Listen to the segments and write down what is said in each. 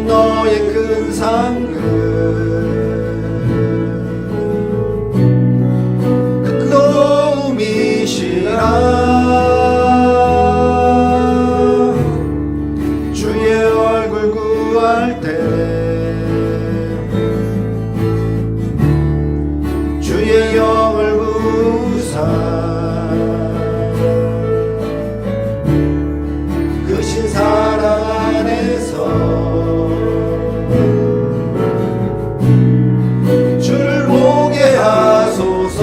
주는 너의 큰 상급 큰 도움이시라. 주의 얼굴 구할 때 주의 영을 부사 그 신사랑 안에서 주를 보게 하소서.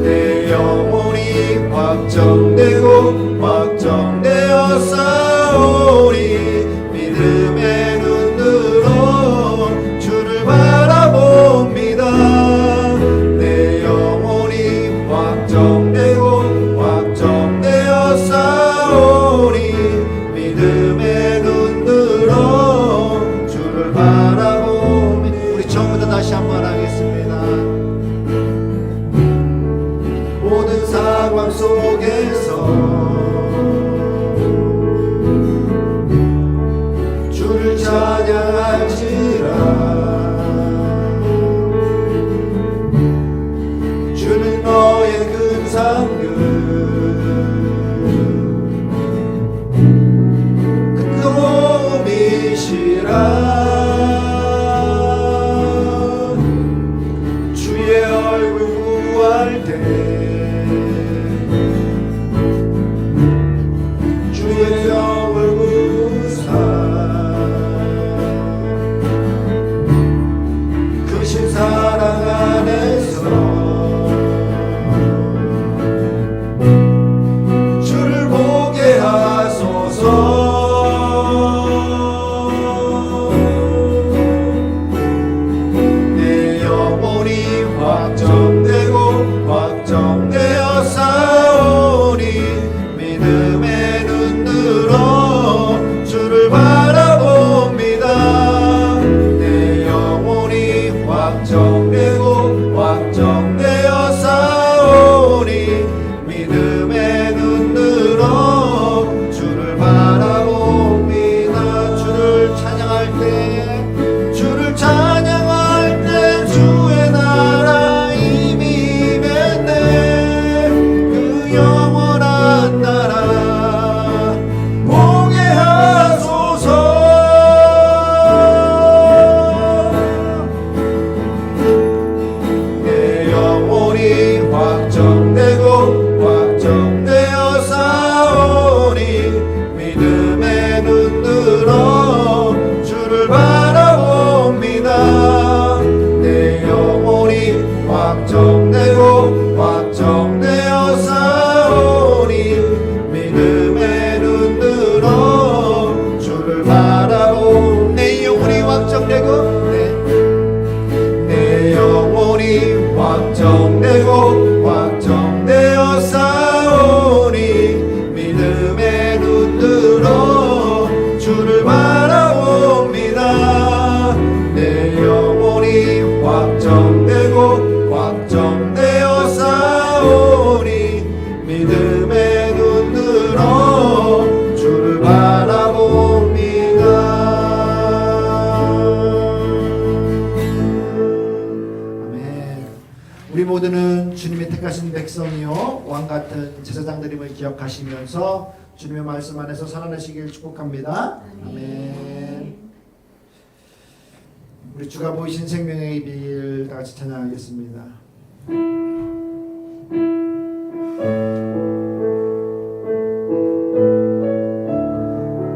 내 영혼이 확정되고 확정되어 싸우리. 믿음의 눈으로 주를 바라봅니다. 내 영혼이 확정되고 확정되어 싸우리. 믿음의 눈으로 주를 바라봅니다. 우리 처음부터 다시 한번 하겠습니다. 모든 상황 속에서 주를 찬양할지라. 주는 너의 큰 상급 큰 도움이시라. 주의 얼굴 구할 때 주의 영을 부사 그 신사랑 안에서 주를 보게 하소서. 내 영혼이 확정되고 확정되어 싸우니. 믿음의 눈으로 주를 바라봅니다. 내 영혼이 확정되고 확정되어 싸우니. 믿음의 눈으로 주를 바라봅니다. 주를 찬양할 때 주를 찬양할 때 주의 나라 이미 임했네. 그 영원한 나라 보게 하소서. 내 영혼이 확정되고 확정되어 싸우니. 믿음의 눈으로 주를 바라봅니다. 내 영혼이 확정되고 확정되어 싸우니. 믿음의 눈으로 주를 바라보. 내 영혼이 확정되고 내 영혼이 확정되고 확정되어 싸우니. 믿음의 눈으로 주를 바라봅니다. 내 영혼이 확정되고 확정되어 싸우니. 믿음의 눈으로 주를 바라봅니다. 아멘. 우리 모두는 주님의 택하신 백성이요 왕같은 제사장들임을 기억하시면서 주님의 말씀 안에서 살아내시길 축복합니다. 아멘. 우리 주가 보이신 생명의 비밀 다 같이 찬양하겠습니다.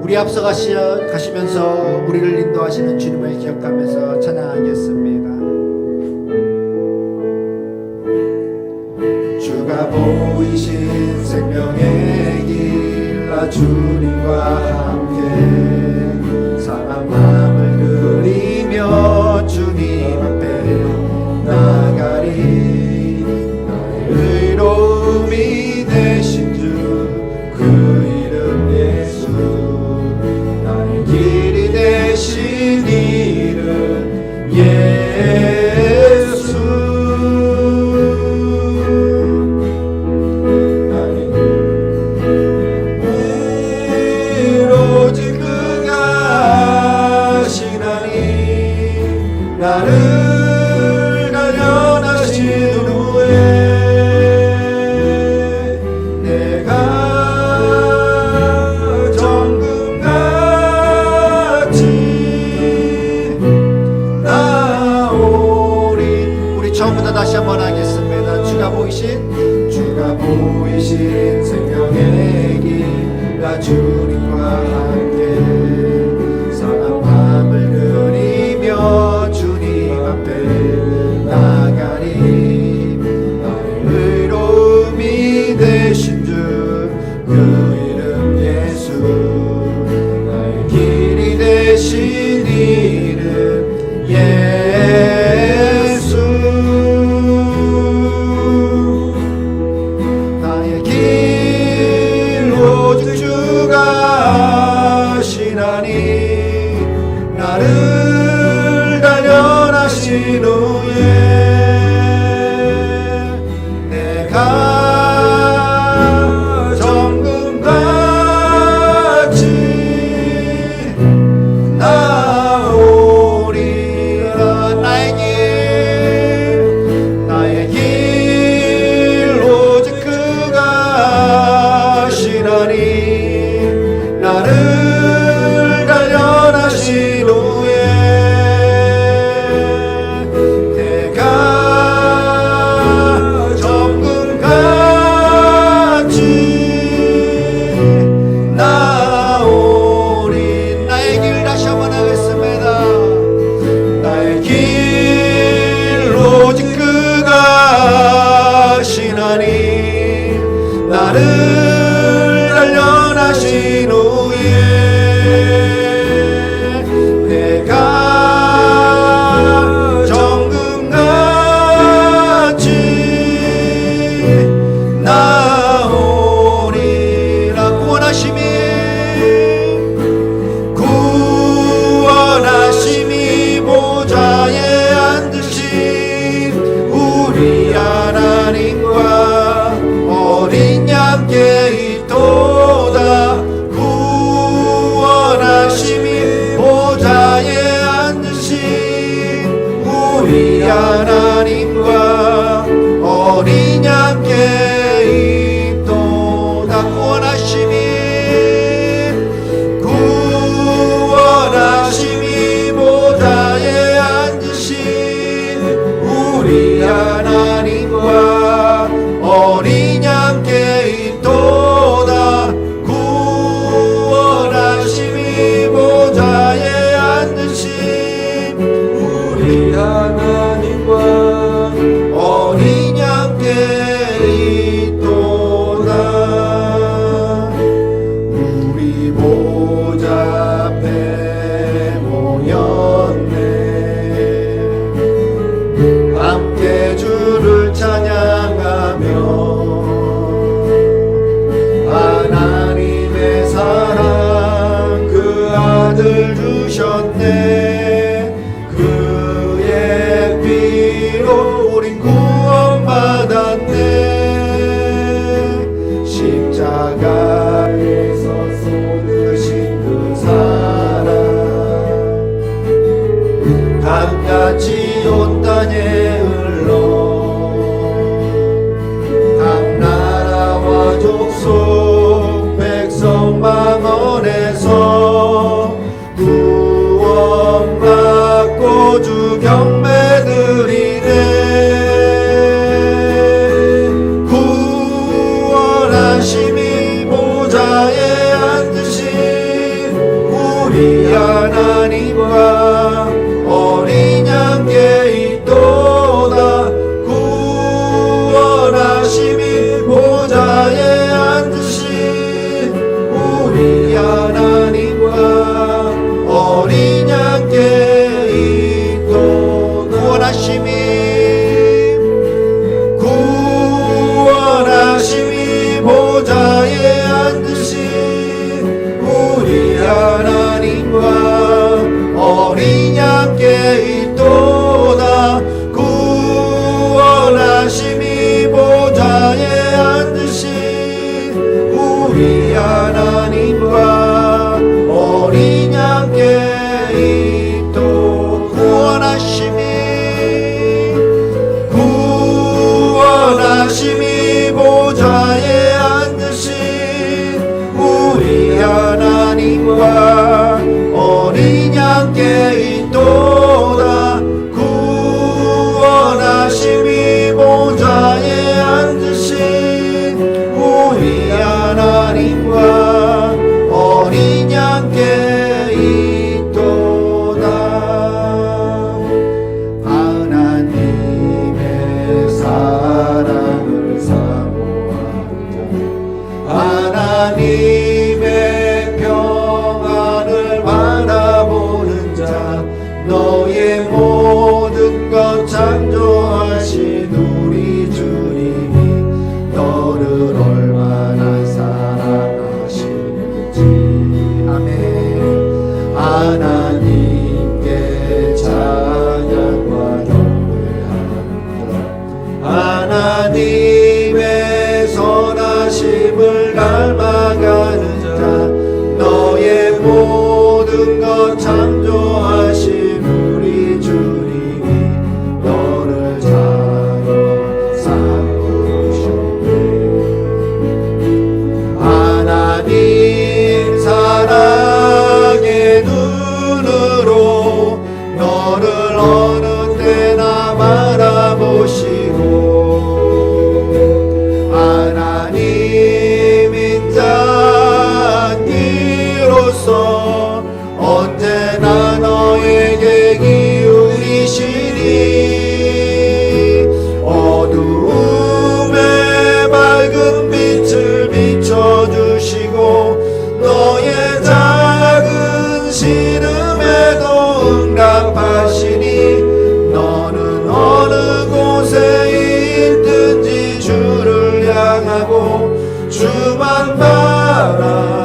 우리 앞서 가시면서 우리를 인도하시는 주님을 기억하면서 찬양하겠습니다. 주가 보이신 생명의 길 나 주님과 함께 상한 마음을 그리며 주님 앞에 나가리. 나의 의로움이 되신 주 그 이름 예수. 나의 길이 되신 이름 예수. 보이신 주가 보이신 생명의 길나 주님과 함께 사랑 밤을 그리며 주님 앞에 나가리. 나의 의로움이 되신 주 그 이름 예수, 나의 길이 되신 이름 예수. 나의 길 오직 주가 아시나니 나를 단련하신 후에 내가 정금같이 나오리라. 나의 길 오직 그가 아시나니 나를 단련하신 후에 내가 정금같이 나오리. 나의 길 다시 한번 하겠습니다. 나의 길 오직 그가 아시나니 나를 단련하신 후에 내가 정금같이 나오리라. 구원하심이 보좌에 앉으신 우리 하나님과 어린 양께 있도다. 구원하심이 보좌에 앉으신 우리 하나님과 어린 양께 있도다. 구원하심이 보좌에 앉으신 우리 하나님과 어린 양께 있도다. 구원하심이 보좌에 앉으신 우리 하나님과 어린 양께 있도다. 우리 보좌 앞에 모였네. 함께 주를 찬양하며 하나님의 사랑 그 아들 주셨네. 그의 피로 우린 구원받았네. 십자가에서 쏟으신 그 사랑 강같이 온 땅에 흘러 각 나라와 족속 백성 망원에서 구원받고 주 경배드리네. 구원하심이 보좌에 앉으신 우리 하나님과 어린 양께 있도다. 구원하심이 보좌에 앉으신 우리 하나님과 어린 양께 있도다. 구원하심이 보좌에 앉으신 우리 하나님과 너를 얼마나 사랑하시는지. 아멘. 하나님께 찬양과 경배합니다. 하나님의 선하심을 닮아가는 자, 너의 모든 것 창조하신 우리 주님이 너를 잘 삼으셨네. 하나님 사랑의 눈으로 너를 어느 때나 바라보시고, 하나님 인자니로서 언제나 너에게 기울이시니 어두움에 밝은 빛을 비춰주시고 너의 작은 신음에도 응답하시니 너는 어느 곳에 있든지 주를 향하고 주만 바라볼지라.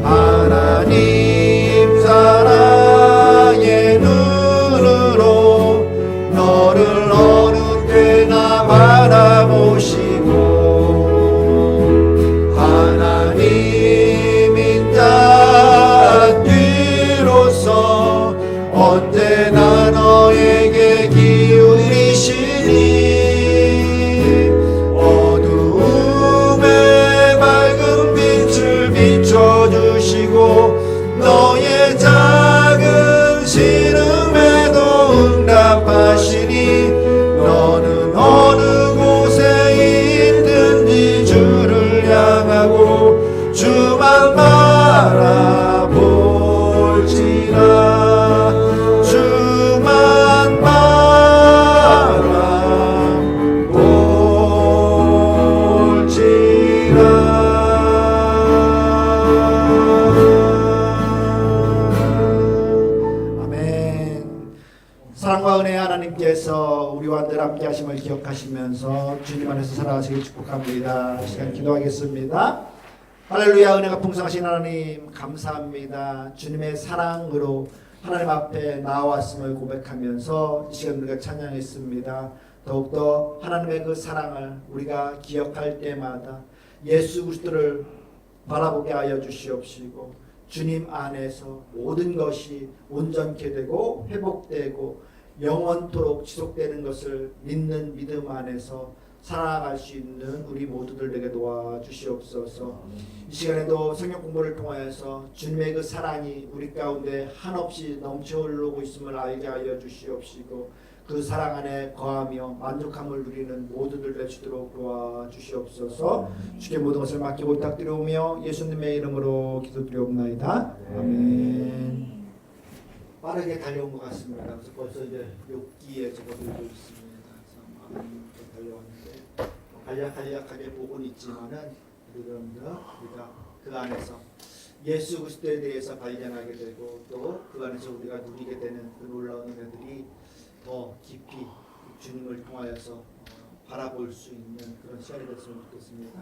하나님 사랑의 눈으로 너를 어느 때나 바라보시고, 하나님 인자뒤로서 언제나 너에게 기울이시니 어두움에 밝은 빛을 비춰주시고 너의 작은 신음에도 응답하시니 너는 어느 곳에 있든지 주를 향하고 주만 바라볼지라. 주만 바라볼지라. 아멘. 사랑과 은혜의 하나님께서 우리와 늘 함께 하심을 기억하시면서 주님 안에서 살아가시길 축복합니다. 시간 기도하겠습니다. 할렐루야. 은혜가 풍성하신 하나님 감사합니다. 주님의 사랑으로 하나님 앞에 나왔음을 고백하면서 이 시간 우리가 찬양했습니다. 더욱더 하나님의 그 사랑을 우리가 기억할 때마다 예수 그리스도를 바라보게 하여 주시옵시고 주님 안에서 모든 것이 온전케 되고 회복되고 영원토록 지속되는 것을 믿는 믿음 안에서 살아갈 수 있는 우리 모두들 에게 도와주시옵소서. 이 시간에도 성경 공부를 통하여서 주님의 그 사랑이 우리 가운데 한없이 넘쳐 흐르고 있음을 알게 하여 주시옵시고 그 사랑 안에 거하며 만족함을 누리는 모두들 되시도록 도와주시옵소서. 주께 모든 것을 맡기고 부탁드리오며 예수님의 이름으로 기도드리옵나이다. 아멘. 빠르게 달려온 것 같습니다. 그래서 벌써 이제 6기에 접어들고 있습니다. 달려왔는데 간략하게 보고는 있지만은 여러분들 우리가 그 안에서 예수 그리스도에 대해서 발견하게 되고 또 그 안에서 우리가 누리게 되는 그 놀라운 은혜들이 더 깊이 주님을 통하여서 바라볼 수 있는 그런 시간이 됐으면 좋겠습니다.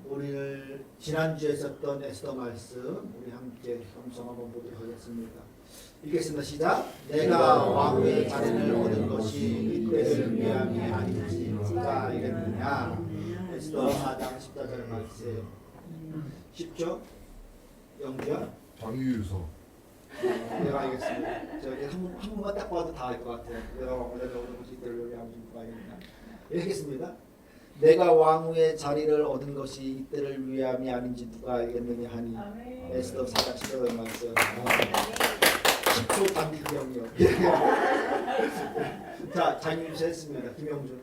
오늘 지난주에 썼던 에스더 말씀 우리 함께 함성 한번 보도록 하겠습니다. 읽겠습니다. 시작. 내가 왕의 자리를 얻은 것이 이때를 위함이 아닌지 누가 알겠느냐. 에스더 4장 14절 말씀. 쉽죠? 영주야? 장유유서. 내가 알겠습니다. 저기 한 번만 딱 봐도 다 알 것 같아요. 내가 왕의 자리를 얻은 것이 이때를 위함이 누가 알겠느냐. 읽겠습니다. 내가 왕후의 자리를 얻은 것이 이때를 위함이 아닌지 누가 알겠느냐 하니. 에스더 4장 14절 말씀. 10초 단기 기억력. 자, 장윤수 했습니다. 김영준.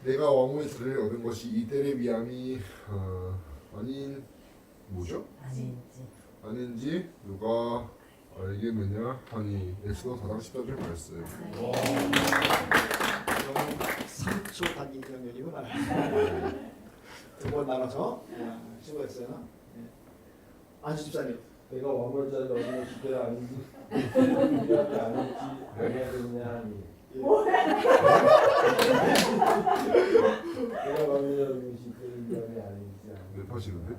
내가 왕후의 자리를 얻은 것이 이때의 위함이 아닌 뭐죠? 아닌지 누가 알겠느냐 하니. 에스더 4장 14절 말씀. 3초 단기 기억력이구나. 두 번 나눠서 수고했어요. 안수 집사님. 내가 왕을 자리 얻은 것이 때가 아닌지 위함이 아닐지 아니하겠냐 하니 내가 왕을 자리 얻은 것이 때가 위함이 아닌지 랩하시는데?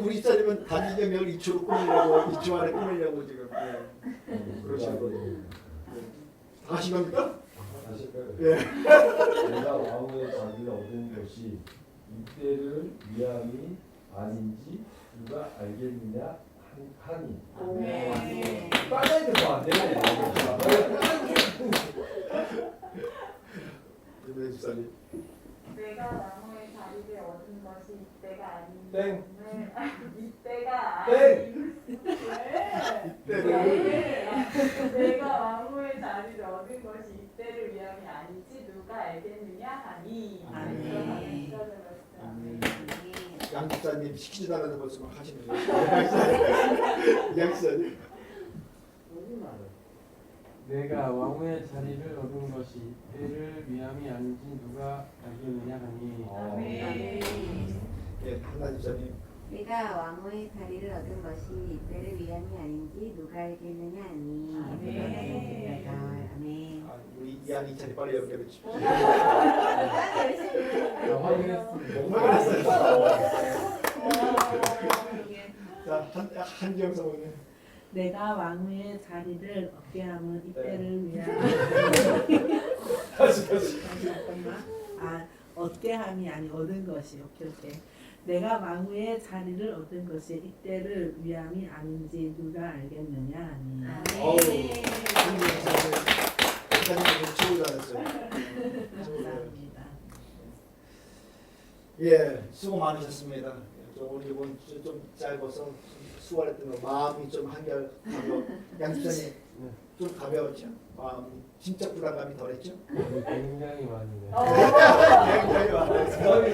우리 집사님은 단기경력을 2초로 꾸미려고 2초 안에 꾸미려고 지금 그러시는 거죠. 다 하신 겁니까? 아실까요? 예. 내가 왕의 자리를 얻은 것이 이때를 위함이 아닌지 누가 알겠느냐 하니 빨리 들어와 안 되네. 이번에 집사님. 내가 나무의 자리를 얻은 것이 이때가 아닌 땡. 이때가 땡. 내가 나무의 자리를 얻은 것이 이때를 위함이 아니지 누가 알겠느냐 하니 아멘. 양 집사님 시키지도 않았는데 벌써 막 하시는 거예요. 양 집사님. 내가 왕후의 자리를 얻은 것이 이때를 위함이 아닌지 누가 알겠느냐 하니 예, 한나 집사님. 내가 왕후의 자리를 얻은 것이 이때를 위함이 아닌지 누가 알겠느냐 하니 아멘. 아멘. 우리 이한이 차례 빨리 연결해 주십시오. 확인했습니다. 정말 잘했어요. 자, 한지영 사모님. 내가 왕후의 자리를 얻게 함은 이때를 위하여 잠깐만. 얻게 함이 아니 얻은 것이 오케이. 내가 왕후의 자리를 얻은 것이 이때를 위함이 아닌지 누가 알겠느냐 하니 어우, 한지영 사모님. 목사님 최고 잘했어요. 감사합니다. 예, 수고 많으셨습니다. 오늘 이번 주 좀 짧아서 수월했던 거 마음이 좀 한결 가벼워. 양 집사님 좀 가벼웠죠? 마음이 진짜 부담감이 덜했죠? 굉장히 많이네. 굉장히 많았어요.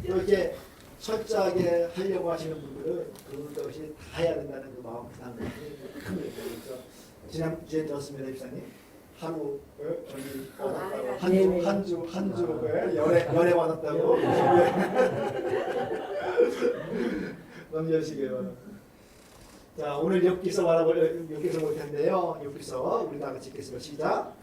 이렇게 철저하게 하려고 하시는 분들은 그것이 다 해야 된다는 그 마음 부담감이 큰 거예요. 그래서 지난주에 들었습니다, 집사님. 하루 저기 한주 열애 받았다고 넘겨주시기 바랍니다. 자, 오늘 욥기서 볼 텐데요. 욥기서 우리 다 같이 읽겠습니다. 시작.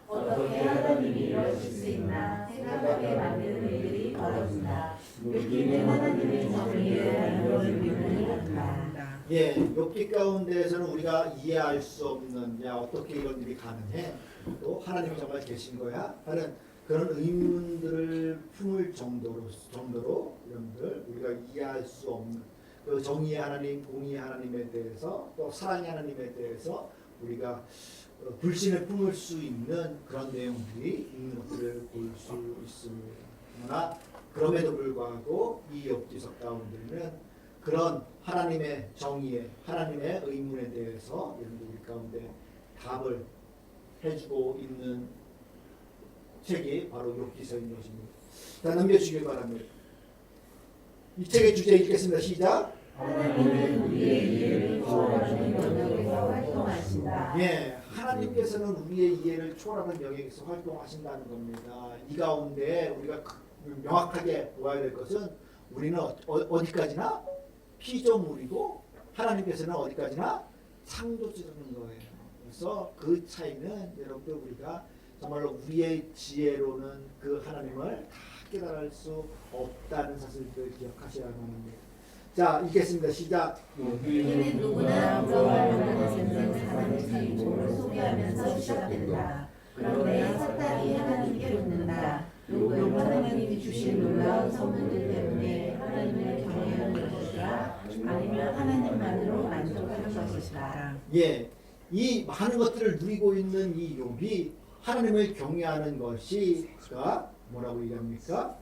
어떻게 하나님이 이루어질 수 있나 생각하게 만드는 일들이 벌어진다. 욥기는 하나님의 정의에 이루어지는 같다. 예, 욥기 가운데에서는 우리가 이해할 수 없는 야 어떻게 이런 일이 가능해? 또 하나님이 정말 계신 거야? 하는 그런 의문들을 품을 정도로 여러분들 우리가 이해할 수 없는 그 정의의 하나님, 공의의 하나님에 대해서 또 사랑의 하나님에 대해서 우리가 불신을 품을 수 있는 그런 내용들이 있는 것들을 볼 수 있습니다. 그러나 그럼에도 불구하고 이 욥기서 가운데는 그런 하나님의 정의에 하나님의 의문에 대해서 여러분들 우리 가운데 답을 해주고 있는 책이 바로 욥기서인 것입니다. 자, 넘겨주시길 바랍니다. 이 책의 주제 읽겠습니다. 시작. 하나님은 우리의 이해를 초월하는 영역에서 활동하신다. 예, 하나님께서는 우리의 이해를 초월하는 영역에서 활동하신다는 겁니다. 이 가운데 우리가 명확하게 보아야 될 것은 우리는 어디까지나 피조물이고 하나님께서는 어디까지나 창조주라는 거예요. 그래서 그 차이는 여러분들 우리가 정말로 우리의 지혜로는 그 하나님을 다 깨달을 수 없다는 사실을 기억하셔야만 합니다. 자, 읽겠습니다. 시작. 이는 누구나 부정하려는 생생 사람의 자유를 소개하면서 시작된다. 그런데 사탄이 하나님께 묻는다. 누구는 하나님이 주신 놀라운 선물들 때문에 하나님을 경외하는 것이라 아니면 하나님만으로 만족하는 것이라. 예, 이 많은 것들을 누리고 있는 이 욥이 하나님을 경외하는 것이가 뭐라고 얘기합니까?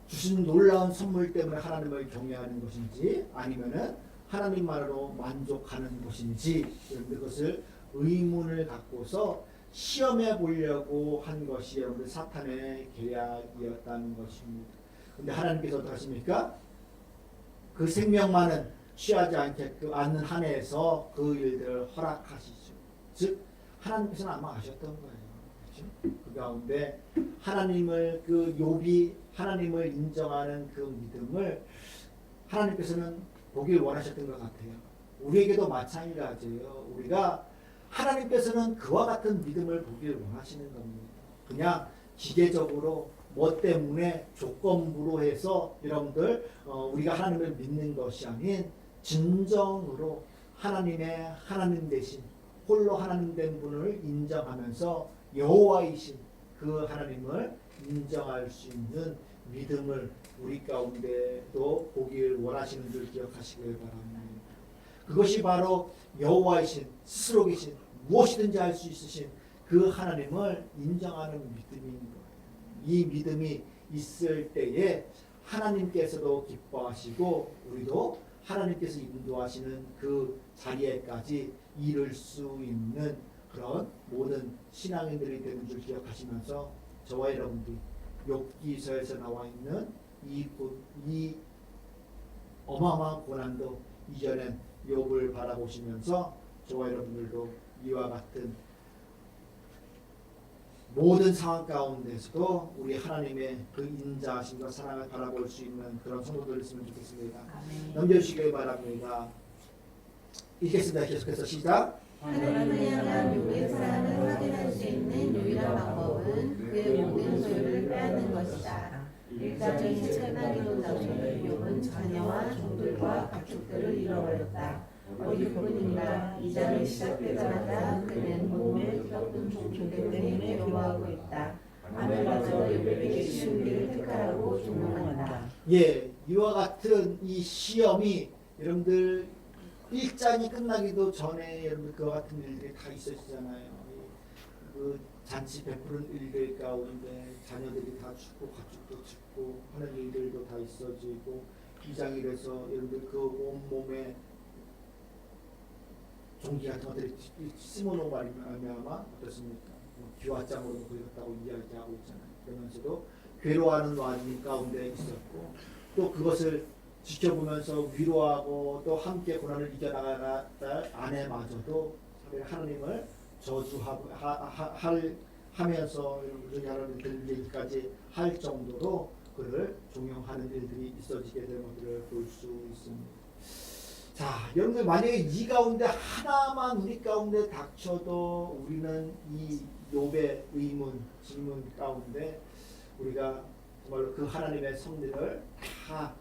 주신 놀라운 선물 때문에 하나님을 경외하는 것인지 아니면은 하나님만으로 만족하는 것인지 그것을 의문을 갖고서 시험해 보려고 한 것이 여러분들 사탄의 계략이었다는 것입니다. 근데 하나님께서 어떻게 하십니까? 그 생명만은 취하지 않는 한에서 그 일들을 허락하시죠. 즉 하나님께서는 아마 아셨던 거예요. 그렇죠? 그 가운데 하나님을 그 욥이 하나님을 인정하는 그 믿음을 하나님께서는 보길 원하셨던 것 같아요. 우리에게도 마찬가지예요. 우리가 하나님께서는 그와 같은 믿음을 보길 원하시는 겁니다. 그냥 기계적으로 뭐 때문에 조건부로 해서 여러분들 우리가 하나님을 믿는 것이 아닌 진정으로 하나님의 하나님 되신 홀로 하나님 된 분을 인정하면서 여호와이신 그 하나님을 인정할 수 있는 믿음을 우리 가운데도 보길 원하시는 줄 기억하시길 바랍니다. 그것이 바로 여호와이신 스스로 계신 무엇이든지 할 수 있으신 그 하나님을 인정하는 믿음인 거예요. 이 믿음이 있을 때에 하나님께서도 기뻐하시고 우리도 하나님께서 인도하시는 그 자리에까지 이룰 수 있는 그런 모든 신앙인들이 되는 줄 기억하시면서 저와 여러분들이 욥기서에서 나와 있는 이 어마어마한 고난도 이겨낸 욥을 바라보시면서 저와 여러분들도 이와 같은 모든 상황 가운데서도 우리 하나님의 그 인자하심과 사랑을 바라볼 수 있는 그런 성도들 있으면 좋겠습니다. 넘겨주시길 바랍니다. 읽겠습니다. 계속해서 시작. 하나님을 향한 욥의 사랑을 확인할 수 있는 유일한 방법은 그의 모든 소유를 빼앗는 것이다. 일장이 끝나기도 전에 욥은 자녀와 종들과 가축들을 잃어버렸다. 어디뿐인가 이 장이 시작되자마자 그는 몸에 뼈든 종들 때문에 괴로워하고 있다. 하늘마저 욥에게 쉬운 길을 택하라고 종용한다. 예, 이와 같은 이 시험이 여러분들 1장이 끝나기도 전에 여러분들 그와 같은 일들이 다 있었잖아요. 그 잔치 베푸는 일들 가운데 자녀들이 다 죽고 가축도 죽고 하는 일들도 다 있어지고 2장이 돼서 여러분들 그 온몸에 종기 같은 것들이 심어놓은 말이면 어떻습니까? 기와장으로 걸렸다고 이야기하고 있잖아요. 그러면서도 괴로워하는 와중 가운데 있었고 또 그것을 지켜보면서 위로하고 또 함께 고난을 이겨나갈 아내마저도 하나님을 저주하면서 하나님을 얘기까지 할 정도로 그를 종용하는 일들이 있어지게 되는 것들을 볼 수 있습니다. 자, 여러분들 만약에 이 가운데 하나만 우리 가운데 닥쳐도 우리는 이 욥의 의문, 질문 가운데 우리가 정말로 그 하나님의 섭리를 다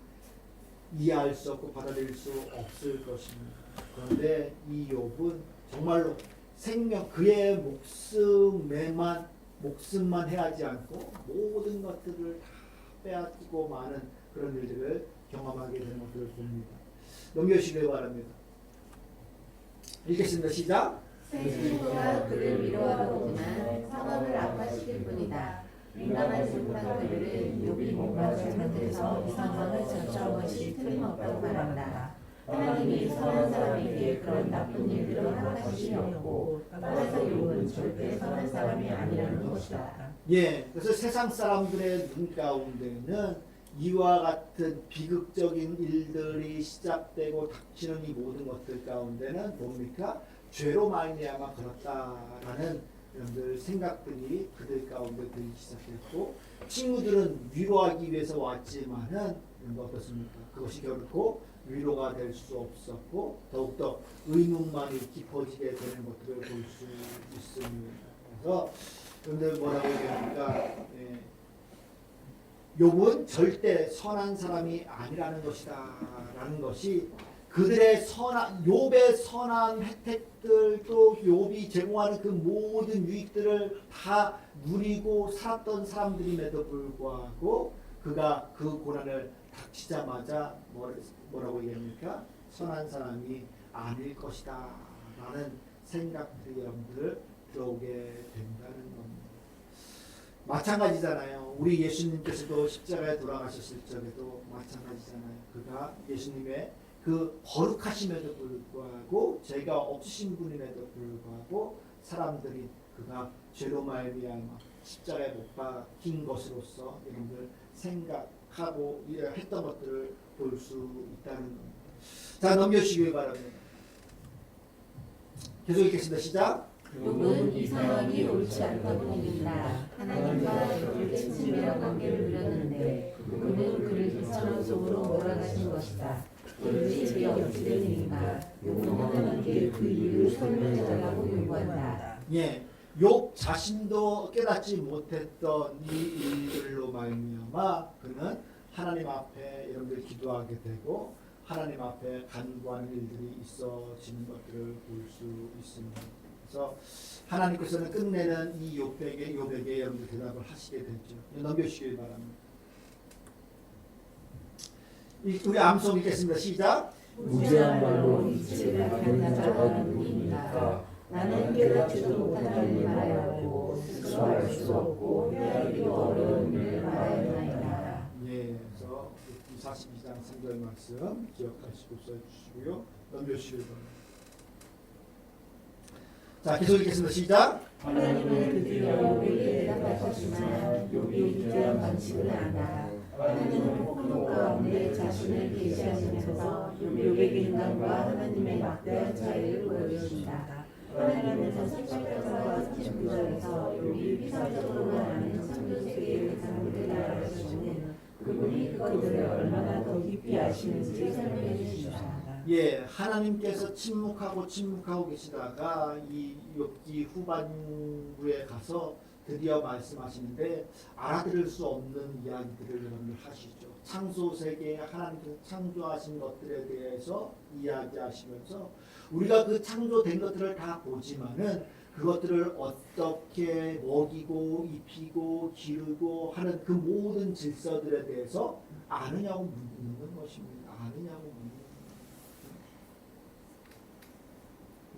이해할 수 없고 받아들일 수 없을 것입니다. 그런데 이 욥은 정말로 생명 그의 목숨만 해하지 않고 모든 것들을 다 빼앗기고 많은 그런 일들을 경험하게 되는 것들을 봅니다. 넘겨주시길 바랍니다. 읽겠습니다. 시작. 새 친구가 그를 위로하러 오지만 상황을 악화시킬 뿐이다. 민감한 심판들은 욥이 뭔가 잘못해서 이 상황을 저처한 것이 틀림없다고 말한다. 하나님이 선한 사람에게 그런 나쁜 일들을 허락하실 리 없고 따라서 욥은 절대 선한 사람이 아니라는 것이다. 예, 그래서 세상 사람들의 눈 가운데는 이와 같은 비극적인 일들이 시작되고 닥치는 이 모든 것들 가운데는 뭡니까? 죄로 말미암아 그렇다라는 여러분들 생각들이 그들 가운데 들기 시작했고 친구들은 위로하기 위해서 왔지만은 어떻습니까? 그것이 결코 위로가 될 수 없었고 더욱더 의문만이 깊어지게 되는 것들을 볼 수 있습니다. 그래서 여러분들 뭐라고 얘기합니까? 욥은 절대 선한 사람이 아니라는 것이다 라는 것이 그들의 욥의 선한 혜택들 또 욥이 제공하는 그 모든 유익들을 다 누리고 살았던 사람들임에도 불구하고 그가 그 고난을 닥치자마자 뭐라고 얘기합니까? 선한 사람이 아닐 것이다 라는 생각들이 여러분들 들어오게 된다는 겁니다. 마찬가지잖아요. 우리 예수님께서도 십자가에 돌아가셨을 적에도 마찬가지잖아요. 그가 예수님의 그 거룩하심에도 불구하고 죄가 없으신 분임에도 불구하고 사람들이 그가 죄로 말미암아 십자가에 못 박힌 것으로서 여러분들 생각하고 했던 것들을 볼 수 있다는 겁니다. 자, 넘겨주시길 바랍니다. 계속 읽겠습니다. 시작. 욥은 이 상황이 옳지 않다고 믿는다. 하나님과 그를 친밀한 관계를 누렸는데 그는 그를 비천한 속으로 몰아가신 것이다. 그들이 제 어찌된 일인가. 욥은 하나님께 그 이유를 설명해달라고 요구한다. 예, 욥 자신도 깨닫지 못했던 이 일들로 말미암아 그는 하나님 앞에 여러분들 기도하게 되고 하나님 앞에 간구하는 일들이 있어지는 것들을 볼 수 있습니다. 그래서 하나님께서는 끝내는 이 욥에게 여러분들 대답을 하시게 되죠. 넘겨주시기 바랍니다. 우리 암송 읽겠습니다. 시작. 무죄한 말로 이치를 밝힌 자가 누구입니까? 나는 깨닫지도 못한 일을 말해야 하고 스스로 알 수 없고 헤아리기도 어려운 일을 말해야 하나이다. 예, 그래서 42장 3절 말씀 기억하시고 써주시고요. 넘겨주시기 바랍니다. 자, 계속 읽겠습니다. 시작. 하나님은 드디어 욥에게 대답하셨지만 욥이 유죄한 반칙을 안다. 하나님은 폭력 가운데 자신을 계시하시면서 욥에게 인간과 하나님의 막대한 차이를 보여주신다. 하나님은 38절과 39절에서 욥이 피사적으로만 아는 창조세계의 사물을 알아주시는 그분이 그것들을 얼마나 더 깊이 아시는지 설명해 주십시다. 예, 하나님께서 침묵하고 계시다가 이 욥기 후반부에 가서 드디어 말씀하시는데 알아들을 수 없는 이야기들을 여러분들 하시죠. 창조 세계에 하나님께서 창조하신 것들에 대해서 이야기하시면서 우리가 그 창조된 것들을 다 보지만은 그것들을 어떻게 먹이고 입히고 기르고 하는 그 모든 질서들에 대해서 아느냐고 묻는 것입니다. 아느냐고 묻는 것입니다.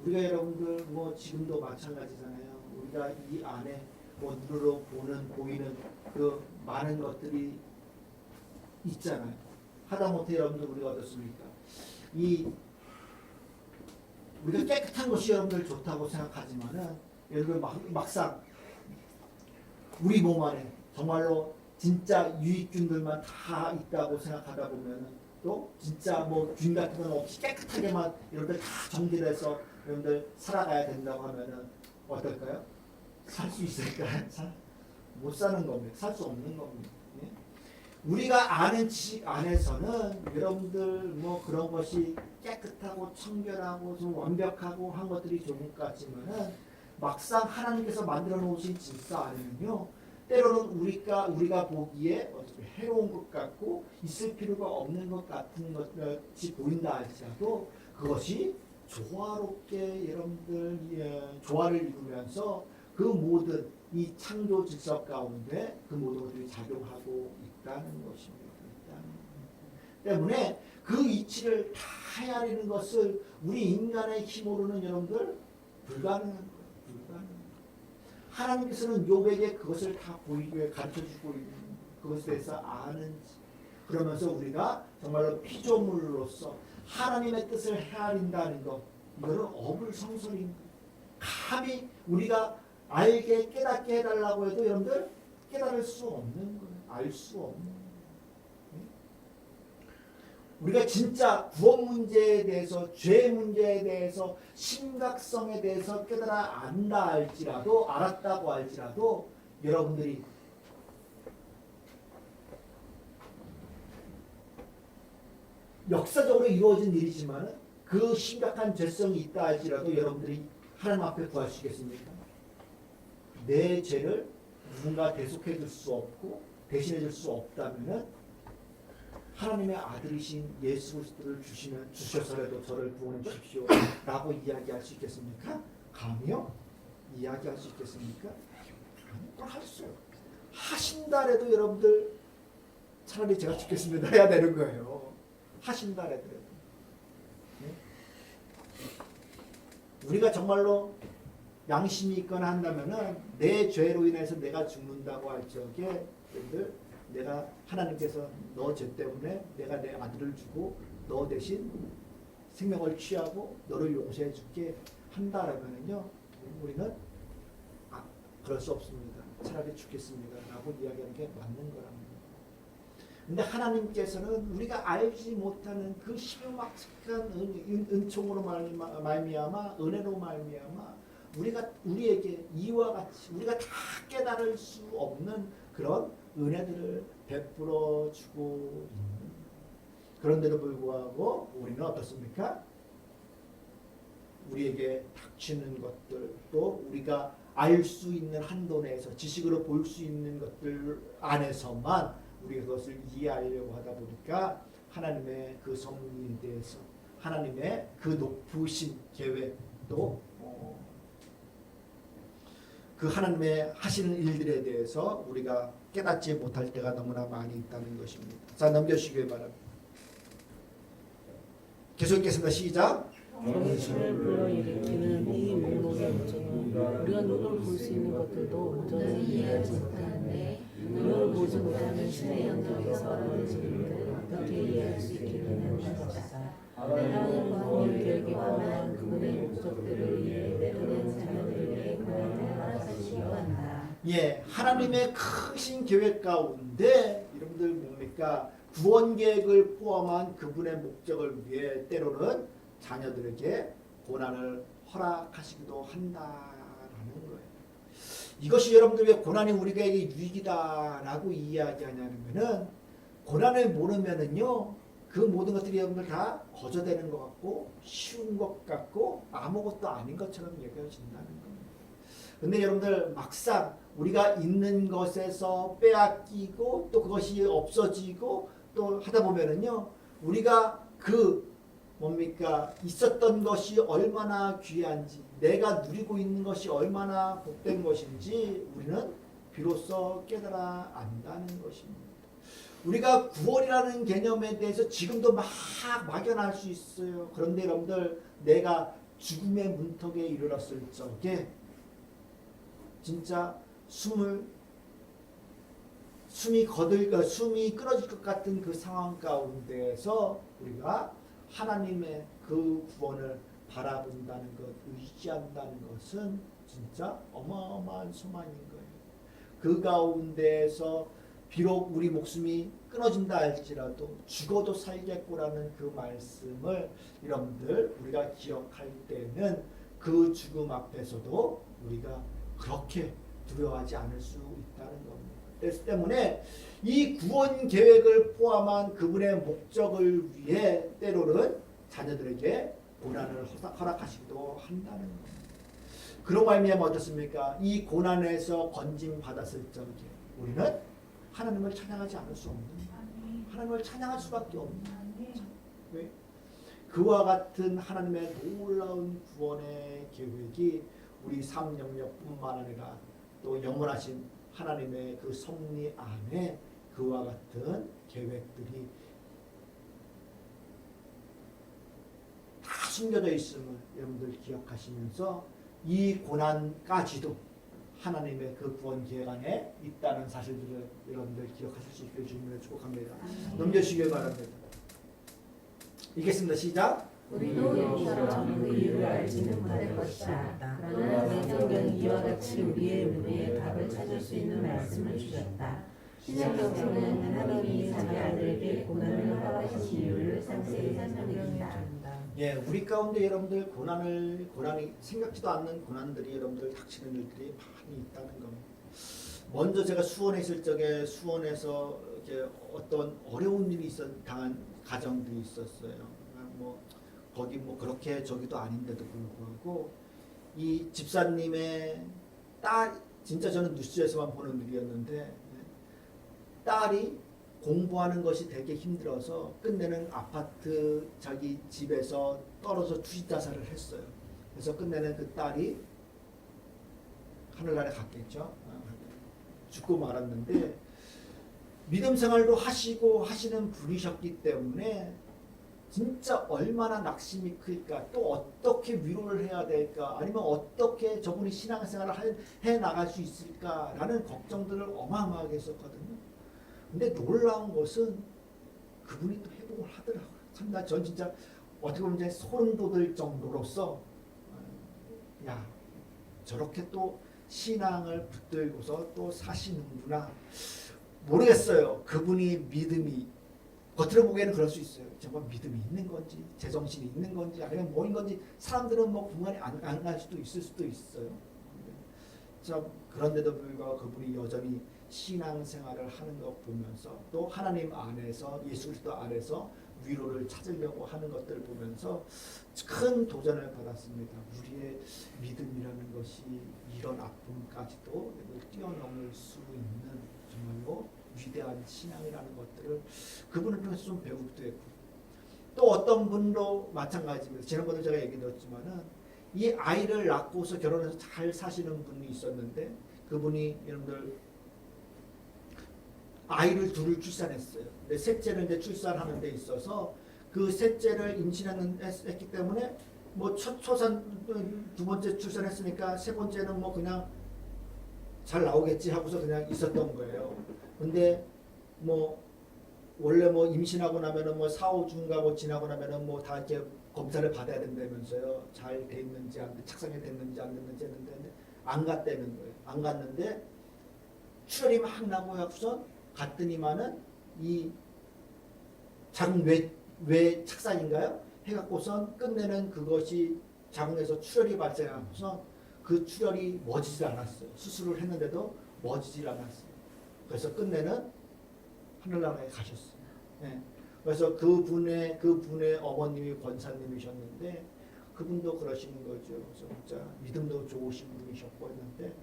우리가 여러분들 뭐 지금도 마찬가지잖아요. 우리가 이 안에 뭐 눈으로 보이는 그 많은 것들이 있잖아요. 하다못해 여러분들 우리가 어떻습니까? 우리가 깨끗한 것이 여러분들 좋다고 생각하지만은 여러분 막상 우리 몸 안에 정말로 진짜 유익균들만 다 있다고 생각하다 보면은 또 진짜 뭐 균 같은 건 없이 깨끗하게만 여러분들 다 정리돼서 여러분들 살아가야 된다고 하면은 어떨까요? 살 수 있을까요? 못 사는 겁니다. 살 수 없는 겁니다. 예? 우리가 아는 지식 안에서는 여러분들 뭐 그런 것이 깨끗하고 청결하고 좀 완벽하고 한 것들이 좋은 것 같지만은 막상 하나님께서 만들어 놓으신 질서 안에는요, 때로는 우리가 보기에 해로운 것 같고 있을 필요가 없는 것 같은 것이 보인다 할지라도 그것이 조화롭게 여러분들 조화를 이루면서 그 모든 이 창조 질서 가운데 그 모든 것들이 작용하고 있다는 것입니다. 때문에 그 이치를 다 헤아리는 것을 우리 인간의 힘으로는 여러분들 불가능한 거예요. 불가능한. 하나님께서는 욥에게 그것을 다 보이게 가르쳐주고 있는 그것에 대해서 아는지 그러면서 우리가 정말로 피조물로서 하나님의 뜻을 헤아린다는 것 이거는 어불성설인 거예요. 감히 우리가 알게 깨닫게 해달라고 해도 여러분들 깨달을 수 없는 거예요. 알 수 없는 거예요. 우리가 진짜 구원 문제에 대해서 죄 문제에 대해서 심각성에 대해서 깨달아 안다 할지라도 알았다고 할지라도 여러분들이 역사적으로 이루어진 일이지만 그 심각한 죄성이 있다 할지라도 여러분들이 하나님 앞에 구할 수 있겠습니까? 내 죄를 누군가 대속해 줄 수 없고 대신해 줄 수 없다면 하나님의 아들이신 예수 그리스도를 주셔서라도 저를 구원해 주십시오 라고 이야기할 수 있겠습니까? 감히요? 이야기할 수 있겠습니까? 그걸 하셨어요. 하신다래도 여러분들 차라리 제가 죽겠습니다 해야 되는 거예요. 하신다래도. 우리가 정말로 양심이 있거나 한다면은 내 죄로 인해서 내가 죽는다고 할 적에 여러분들 내가 하나님께서 너 죄 때문에 내가 내 아들을 주고 너 대신 생명을 취하고 너를 용서해 줄게 한다라면은요 우리는 그럴 수 없습니다. 차라리 죽겠습니다 라고 이야기하는 게 맞는 거랍니다. 근데 하나님께서는 우리가 알지 못하는 그 시무막측한 은총으로 말미암아 은혜로 말미암아 우리에게 이와 같이 우리가 다 깨달을 수 없는 그런 은혜들을 베풀어 주고 있는, 그런데도 불구하고 우리는 어떻습니까? 우리에게 닥치는 것들, 또 우리가 알 수 있는 한도 내에서 지식으로 볼 수 있는 것들 안에서만 우리가 그것을 이해하려고 하다 보니까 하나님의 그 섭리에 대해서, 하나님의 그 높으신 계획도 그 하나님의 하시는 일들에 대해서 우리가 깨닫지 못할 때가 너무나 많이 있다는 것입니다. 자, 넘겨주시길 바랍니다. 계속 읽겠습니다. 시작. 정신을 불러일으키는 이 목록의 문제는 우리가 눈으로 볼 수 있는 것들도 온전히 이해하지 못하는데, 눈으로 보지 못하는 신의 영역에서 얻어진 일들을 어떻게 이해할 수 있겠느냐는 것이다. 하나님은 그분의 계획에 관한 그분의 목적들을 위해 때로는 자녀들에게 고난을 허락하시기도 한다. 예, 하나님의 크신 계획 가운데 여러분들 뭡니까? 구원 계획을 포함한 그분의 목적을 위해 때로는 자녀들에게 고난을 허락하시기도 한다라는 거예요. 이것이 여러분들 왜 고난이 우리에게 유익이다라고 이야기하냐면은, 고난을 모르면은요 그 모든 것들이 여러분들 다 거저되는 것 같고 쉬운 것 같고 아무것도 아닌 것처럼 여겨진다는 겁니다. 근데 여러분들 막상 우리가 있는 것에서 빼앗기고 또 그것이 없어지고 또 하다 보면은요, 우리가 그 뭡니까? 있었던 것이 얼마나 귀한지, 내가 누리고 있는 것이 얼마나 복된 것인지 우리는 비로소 깨달아 안다는 것입니다. 우리가 구원이라는 개념에 대해서 지금도 막 막연할 수 있어요. 그런데 여러분들, 내가 죽음의 문턱에 이르렀을 적에 진짜 숨이 끊어질 것 같은 그 상황 가운데에서 우리가 하나님의 그 구원을 바라본다는 것, 의지한다는 것은 진짜 어마어마한 소망인 거예요. 그 가운데에서 비록 우리 목숨이 끊어진다 할지라도 죽어도 살겠고라는 그 말씀을 여러분들 우리가 기억할 때는 그 죽음 앞에서도 우리가 그렇게 두려워하지 않을 수 있다는 겁니다. 그래서 때문에 이 구원 계획을 포함한 그분의 목적을 위해 때로는 자녀들에게 고난을 허락하시기도 한다는 겁니다. 그런 말미암아 어떻습니까? 이 고난에서 건짐 받았을 적에 우리는 하나님을 찬양하지 않을 수 없는, 하나님을 찬양할 수밖에 없는, 왜? 그와 같은 하나님의 놀라운 구원의 계획이 우리 삶 영역뿐만 아니라 또 영원하신 하나님의 그 섭리 안에 그와 같은 계획들이 다 숨겨져 있음을 여러분들 기억하시면서 이 고난까지도 하나님의 그 구원 계획 안에 있다는 사실들을 여러분들 기억하실 수 있게 주님을 축복합니다. 넘겨주시길 바랍니다. 읽겠습니다. 시작. 우리도 이처럼 그 이유를 알지는 못할 것이다. 그러나 성경은 이와 같이 우리의 문제에 답을 찾을 수 있는 말씀을 주셨다. 신약성경은 하나님이 자기 아들에게 고난을 허락하신 이유를 상세히 설명합니다. 예, 우리 가운데 여러분들 고난이 생각지도 않는 고난들이 여러분들 닥치는 일들이 많이 있다는 겁니다. 먼저 제가 수원에 있을 적에 수원에서 이렇게 어떤 어려운 일이 당한 가정들이 있었어요. 뭐 거기 뭐 그렇게 저기도 아닌데도 불구하고 이 집사님의 딸, 진짜 저는 뉴스에서만 보는 일이었는데, 딸이 공부하는 것이 되게 힘들어서 끝내는 아파트 자기 집에서 떨어져 투신 자살을 했어요. 그래서 끝내는 그 딸이 하늘나라에 갔겠죠. 죽고 말았는데, 믿음 생활도 하시는 분이셨기 때문에 진짜 얼마나 낙심이 클까, 또 어떻게 위로를 해야 될까, 아니면 어떻게 저분이 신앙생활을 해 나갈 수 있을까라는 걱정들을 어마어마하게 했었거든요. 근데 놀라운 것은 그분이 또 회복을 하더라고요. 참, 전 진짜 어떻게 보면 이제 소름 돋을 정도로서, 야, 저렇게 또 신앙을 붙들고서 또 사시는구나. 모르겠어요. 그분이 믿음이 겉으로 보기에는 그럴 수 있어요. 정말 믿음이 있는 건지, 제정신이 있는 건지, 아니면 뭐인 건지 사람들은 뭐 구분이 안 갈 수도 있을 수도 있어요. 참 그런데도 불구하고 그분이 여전히 신앙생활을 하는 것 보면서 또 하나님 안에서 예수 그리스도 안에서 위로를 찾으려고 하는 것들을 보면서 큰 도전을 받았습니다. 우리의 믿음이라는 것이 이런 아픔까지도 뛰어넘을 수 있는 정말로 위대한 신앙이라는 것들을 그분을 통해서 좀 배우기도 했고, 또 어떤 분도 마찬가지입니다. 지난번에 제가 얘기 드렸지만은 이 아이를 낳고서 결혼해서 잘 사시는 분이 있었는데 그분이 여러분들 아이를 둘을 출산했어요. 근데 셋째를 이제 출산하는 데 있어서 그 셋째를 임신했기 때문에 뭐 첫 초산 두 번째 출산했으니까 세 번째는 뭐 그냥 잘 나오겠지 하고서 그냥 있었던 거예요. 근데 뭐 원래 뭐 임신하고 나면은 뭐 4, 5주 가고 지나고 나면은 뭐 다 이렇게 검사를 받아야 된다면서요. 잘 돼 있는지 착상이 됐는지 안 됐는지 했는데 안 갔다는 거예요. 안 갔는데 출혈이 막 나고 하고서 갔더니만은 이 자궁 외 착상인가요? 해갖고선 끝내는 그것이 자궁에서 출혈이 발생하고서 그 출혈이 멎지질 않았어요. 수술을 했는데도 멎지질 않았어요. 그래서 끝내는 하늘나라에 가셨어요. 네. 그래서 그분의 어머님이 권사님이셨는데 그분도 그러시는 거죠. 진짜 믿음도 좋으신 분이셨고 했는데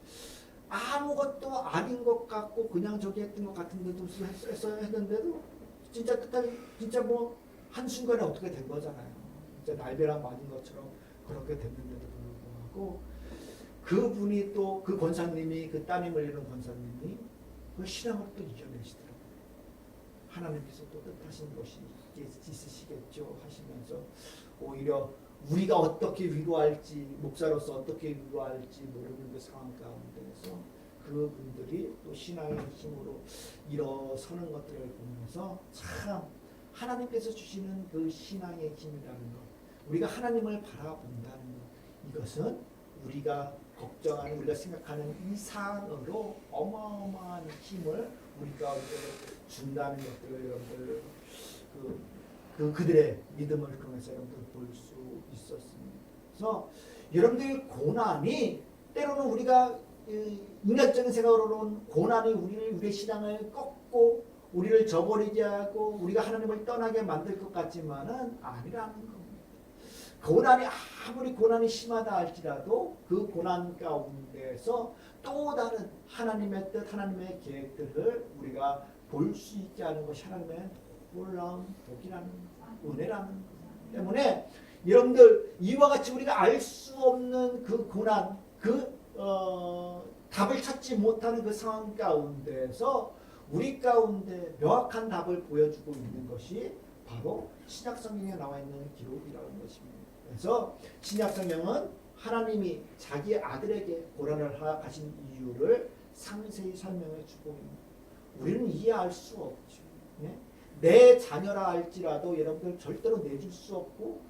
아무것도 아닌 것 같고 그냥 저기 했던 것 같은데도 했는데도 진짜 끝까지 진짜 뭐 한순간에 어떻게 된 거잖아요. 진짜 날벼락 맞은 것처럼 그렇게 됐는데도 불구하고 그분이 또 그 권사님이 그 따님을 잃은 권사님이 그 신앙을 또 이겨내시더라고요. 하나님께서 또 뜻하신 것이 있으시겠죠 하시면서 오히려 우리가 어떻게 위로할지 목사로서 어떻게 위로할지 모르는 그 상황 가운데서 그분들이 또 신앙의 힘으로 일어서는 것들을 보면서 참 하나님께서 주시는 그 신앙의 힘이라는 것, 우리가 하나님을 바라본다는 것, 이것은 우리가 걱정하는 우리가 생각하는 이상으로 어마어마한 힘을 우리 가운데 준다는 것들을 여러분들 그들의 믿음을 통해서 여러분들 볼 수 있었습니다. 그래서 여러분들의 고난이 때로는 우리가 인간적인 생각으로는 고난이 우리의 신앙을 꺾고 우리를 저버리게 하고 우리가 하나님을 떠나게 만들 것 같지만은 아니라는 겁니다. 고난이 아무리 고난이 심하다 할지라도 그 고난 가운데서 또 다른 하나님의 뜻, 하나님의 계획들을 우리가 볼 수 있게 하는 것이 하나님의 놀라운 복이라는 은혜라는 것 때문에 여러분들 이와 같이 우리가 알 수 없는 그 고난, 답을 찾지 못하는 그 상황 가운데서 우리 가운데 명확한 답을 보여주고 있는 것이 바로 신약성경에 나와 있는 기록이라는 것입니다. 그래서 신약성경은 하나님이 자기 아들에게 고난을 허락하신 이유를 상세히 설명해 주고 있습니다. 우리는 이해할 수 없죠. 네? 내 자녀라 할지라도 여러분들 절대로 내줄 수 없고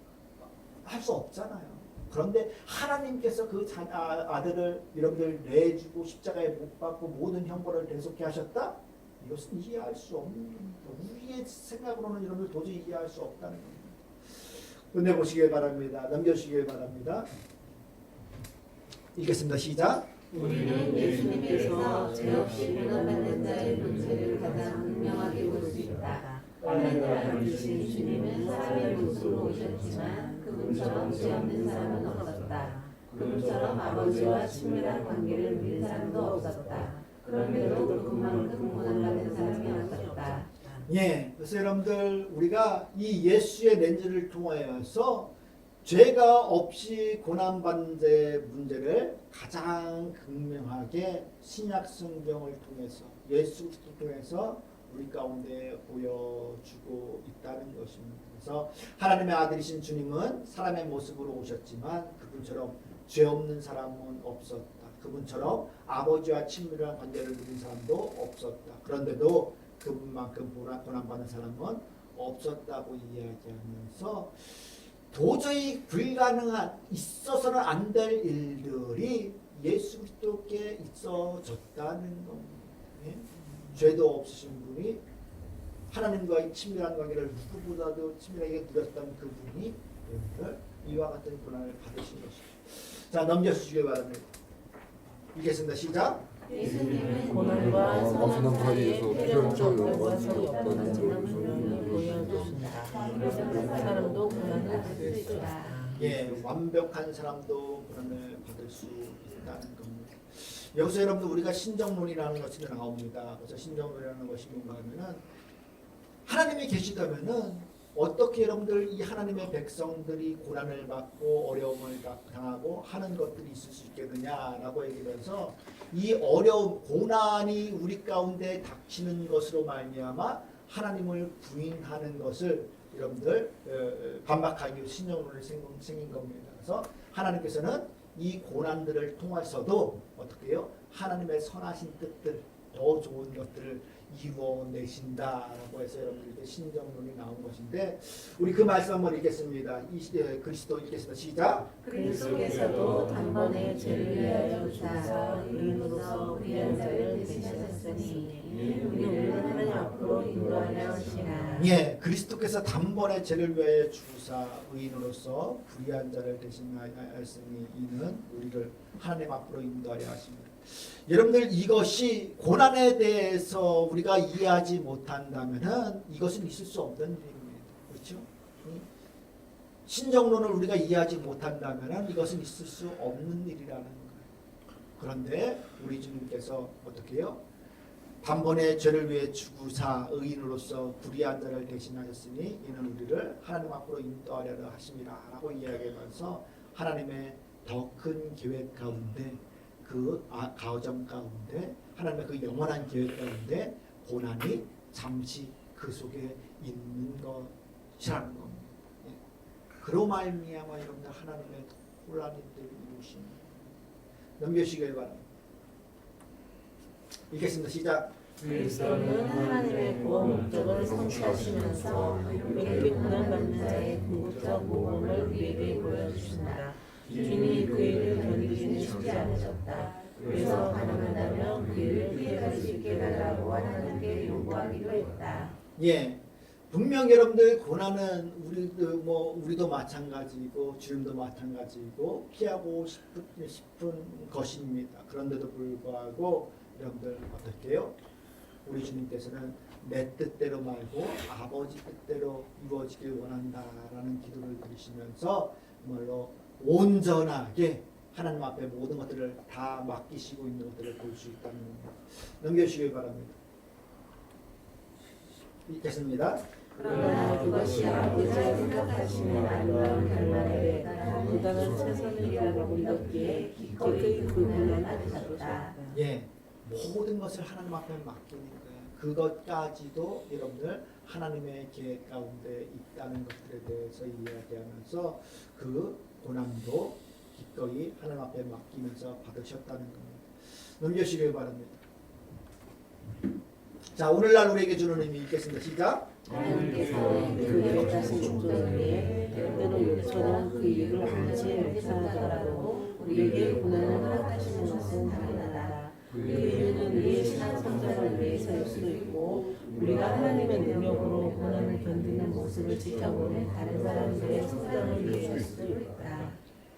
할 수 없잖아요. 그런데 하나님께서 그 아들을 여러분들 내주고 십자가에 못 박고 모든 형벌을 대속케 하셨다? 이것은 이해할 수 없는 겁니다. 우리의 생각으로는 여러분들 도저히 이해할 수 없다는 겁니다. 은혜 보시길 바랍니다. 넘겨주시길 바랍니다. 읽겠습니다. 시작. 우리는 예수님께서 죄 없이 고난받는 자의 문제를 가장 분명하게 볼 수 있다. 하늘나라 주신 주님은 사람의 모습으로 오셨지만 그분처럼 죄 없는 사람은 없었다. 그분처럼 아버지와 친밀한 관계를 누린 사람도 없었다. 그럼에도 그만큼 고난받는 사람이 없었다. 예, 그래서 여러분들 우리가 이 예수의 렌즈를 통하여서 죄가 없이 고난받는 자의 문제를 가장 극명하게 신약 성경을 통해서 예수 그리스도를 통해서 우리 가운데 보여주고 있다는 것입니다. 그래서 하나님의 아들이신 주님은 사람의 모습으로 오셨지만 그분처럼 죄 없는 사람은 없었다. 그분처럼 아버지와 친밀한 관계를 누린 사람도 없었다. 그런데도 그분만큼 고난받는 사람은 없었다고 이야기하면서 도저히 불가능한 있어서는 안 될 일들이 예수 그리스도께 있어졌다는 겁니다. 예? 죄도 없으신 분이 하나님과의 친밀한 관계를 누구보다도 친밀하게 누렸던 그분이 여러분들 이와 같은 고난을 받으신 것이죠. 자, 넘겨주시길 바랍니다. 읽겠습니다. 시작. 예수님은 고난과 선한 사이에서 필요한 연관성이 없다는 점을 분명히 보여주신다. 사람도 고난을 받을 수 있다. 예, 완벽한 사람도 고난을 받을 수 있다는 겁니다. 여기서 여러분들 우리가 신정론이라는 것이 나옵니다. 그래서 신정론이라는 것이 뭔가 하면은 하나님이 계시다면은 어떻게 여러분들 이 하나님의 백성들이 고난을 받고 어려움을 당하고 하는 것들이 있을 수 있겠느냐라고 얘기하면서 이 어려움, 고난이 우리 가운데 닥치는 것으로 말미암아 하나님을 부인하는 것을 여러분들 반박하기 위해 신정론이 생긴 겁니다. 그래서 하나님께서는 이 고난들을 통해서도 어떻게 해요? 하나님의 선하신 뜻들, 더 좋은 것들을 이루어내신다라고 해서 여러분들께 신정론이 나온 것인데 우리 그 말씀 한번 읽겠습니다. 그리스도 읽겠습니다. 시작. 그리스도께서도 단번에 죄를 위하여 주사 의인으로서 위한 자를 대신하셨으니 우리를 하나님 앞으로 인도하려 하시나. 예, 그리스도께서 단번에 죄를 위하여 주사 의인으로서 불의한 자를 대신하였으니 이는 우리를 하나님 앞으로 인도하려 하십니다. 여러분들 이것이 고난에 대해서 우리가 이해하지 못한다면은 이것은 있을 수 없는 일입니다. 그렇죠? 신정론을 우리가 이해하지 못한다면은 이것은 있을 수 없는 일이라는 거예요. 그런데 우리 주님께서 어떻게 해요? 단번에 죄를 위해 죽으사 의인으로서 불의한 자를 대신하셨으니 이는 우리를 하나님 앞으로 인도하려 하심이라 라고 이야기하면서 하나님의 더 큰 계획 가운데 그 가정 가운데 하나님의 그 영원한 계획 가운데 고난이 잠시 그 속에 있는 것이라는 겁니다. 예. 그로 말미암아 여러분들 하나님의 혼란인들을 이루신 넘겨주시길 바랍니다. 읽겠습니다. 시작. 그리스도는 하나님의 구원 목적을 성취하시면서 우리에게 고난받는 자의 궁극적 모범을 우리에게 보여주신다. 주님이 그 일을 견디기는 쉽지 않으셨다. 그래서 가능한다면 그 일을 피해갈 수 있게 달라고 하나님께 요구하기도 했다. 예, 분명 여러분들 고난은 우리도 마찬가지고 주님도 마찬가지고 피하고 싶은 것입니다. 그런데도 불구하고 여러분들 어떻게 해요? 우리 주님께서는 내 뜻대로 말고 아버지 뜻대로 이루어지길 원한다라는 기도를 드리시면서 정말로 온전하게 하나님 앞에 모든 것들을 다 맡기시고 있는 것들을 볼 수 있다는 겁니다. 넘겨주시길 바랍니다. 읽겠습니다. 그러나 그것이 아버지가 생각하시는 아름다운 결말에 부당한 최선이라고 믿었기에 기꺼이 그 고난을 받으셨다. 예, 모든 것을 하나님 앞에 맡기는 거예요. 그것까지도 여러분들 하나님의 계획 가운데 있다는 것들에 대해서 이야기하면서 그 고난도 기꺼이 하나님 앞에 맡기면서 받으셨다는 겁니다. 넘겨주시길 바랍니다. 자, 오늘날 우리에게 주는 의미 읽겠습니다. 시작. 하나님께서는 교회에 다시 종전을 위해 때때로 요처럼 그 일을 알지 못하더라도 우리에게 고난을 허락하시는 것은 당연하다. 그 이유는 우리의 신앙 성장을 위해서일 수도 있고 우리가 하나님의 능력으로 고난을 견디는 모습을 지켜보는 다른 사람들의 성장을 위해서일 수도 있다.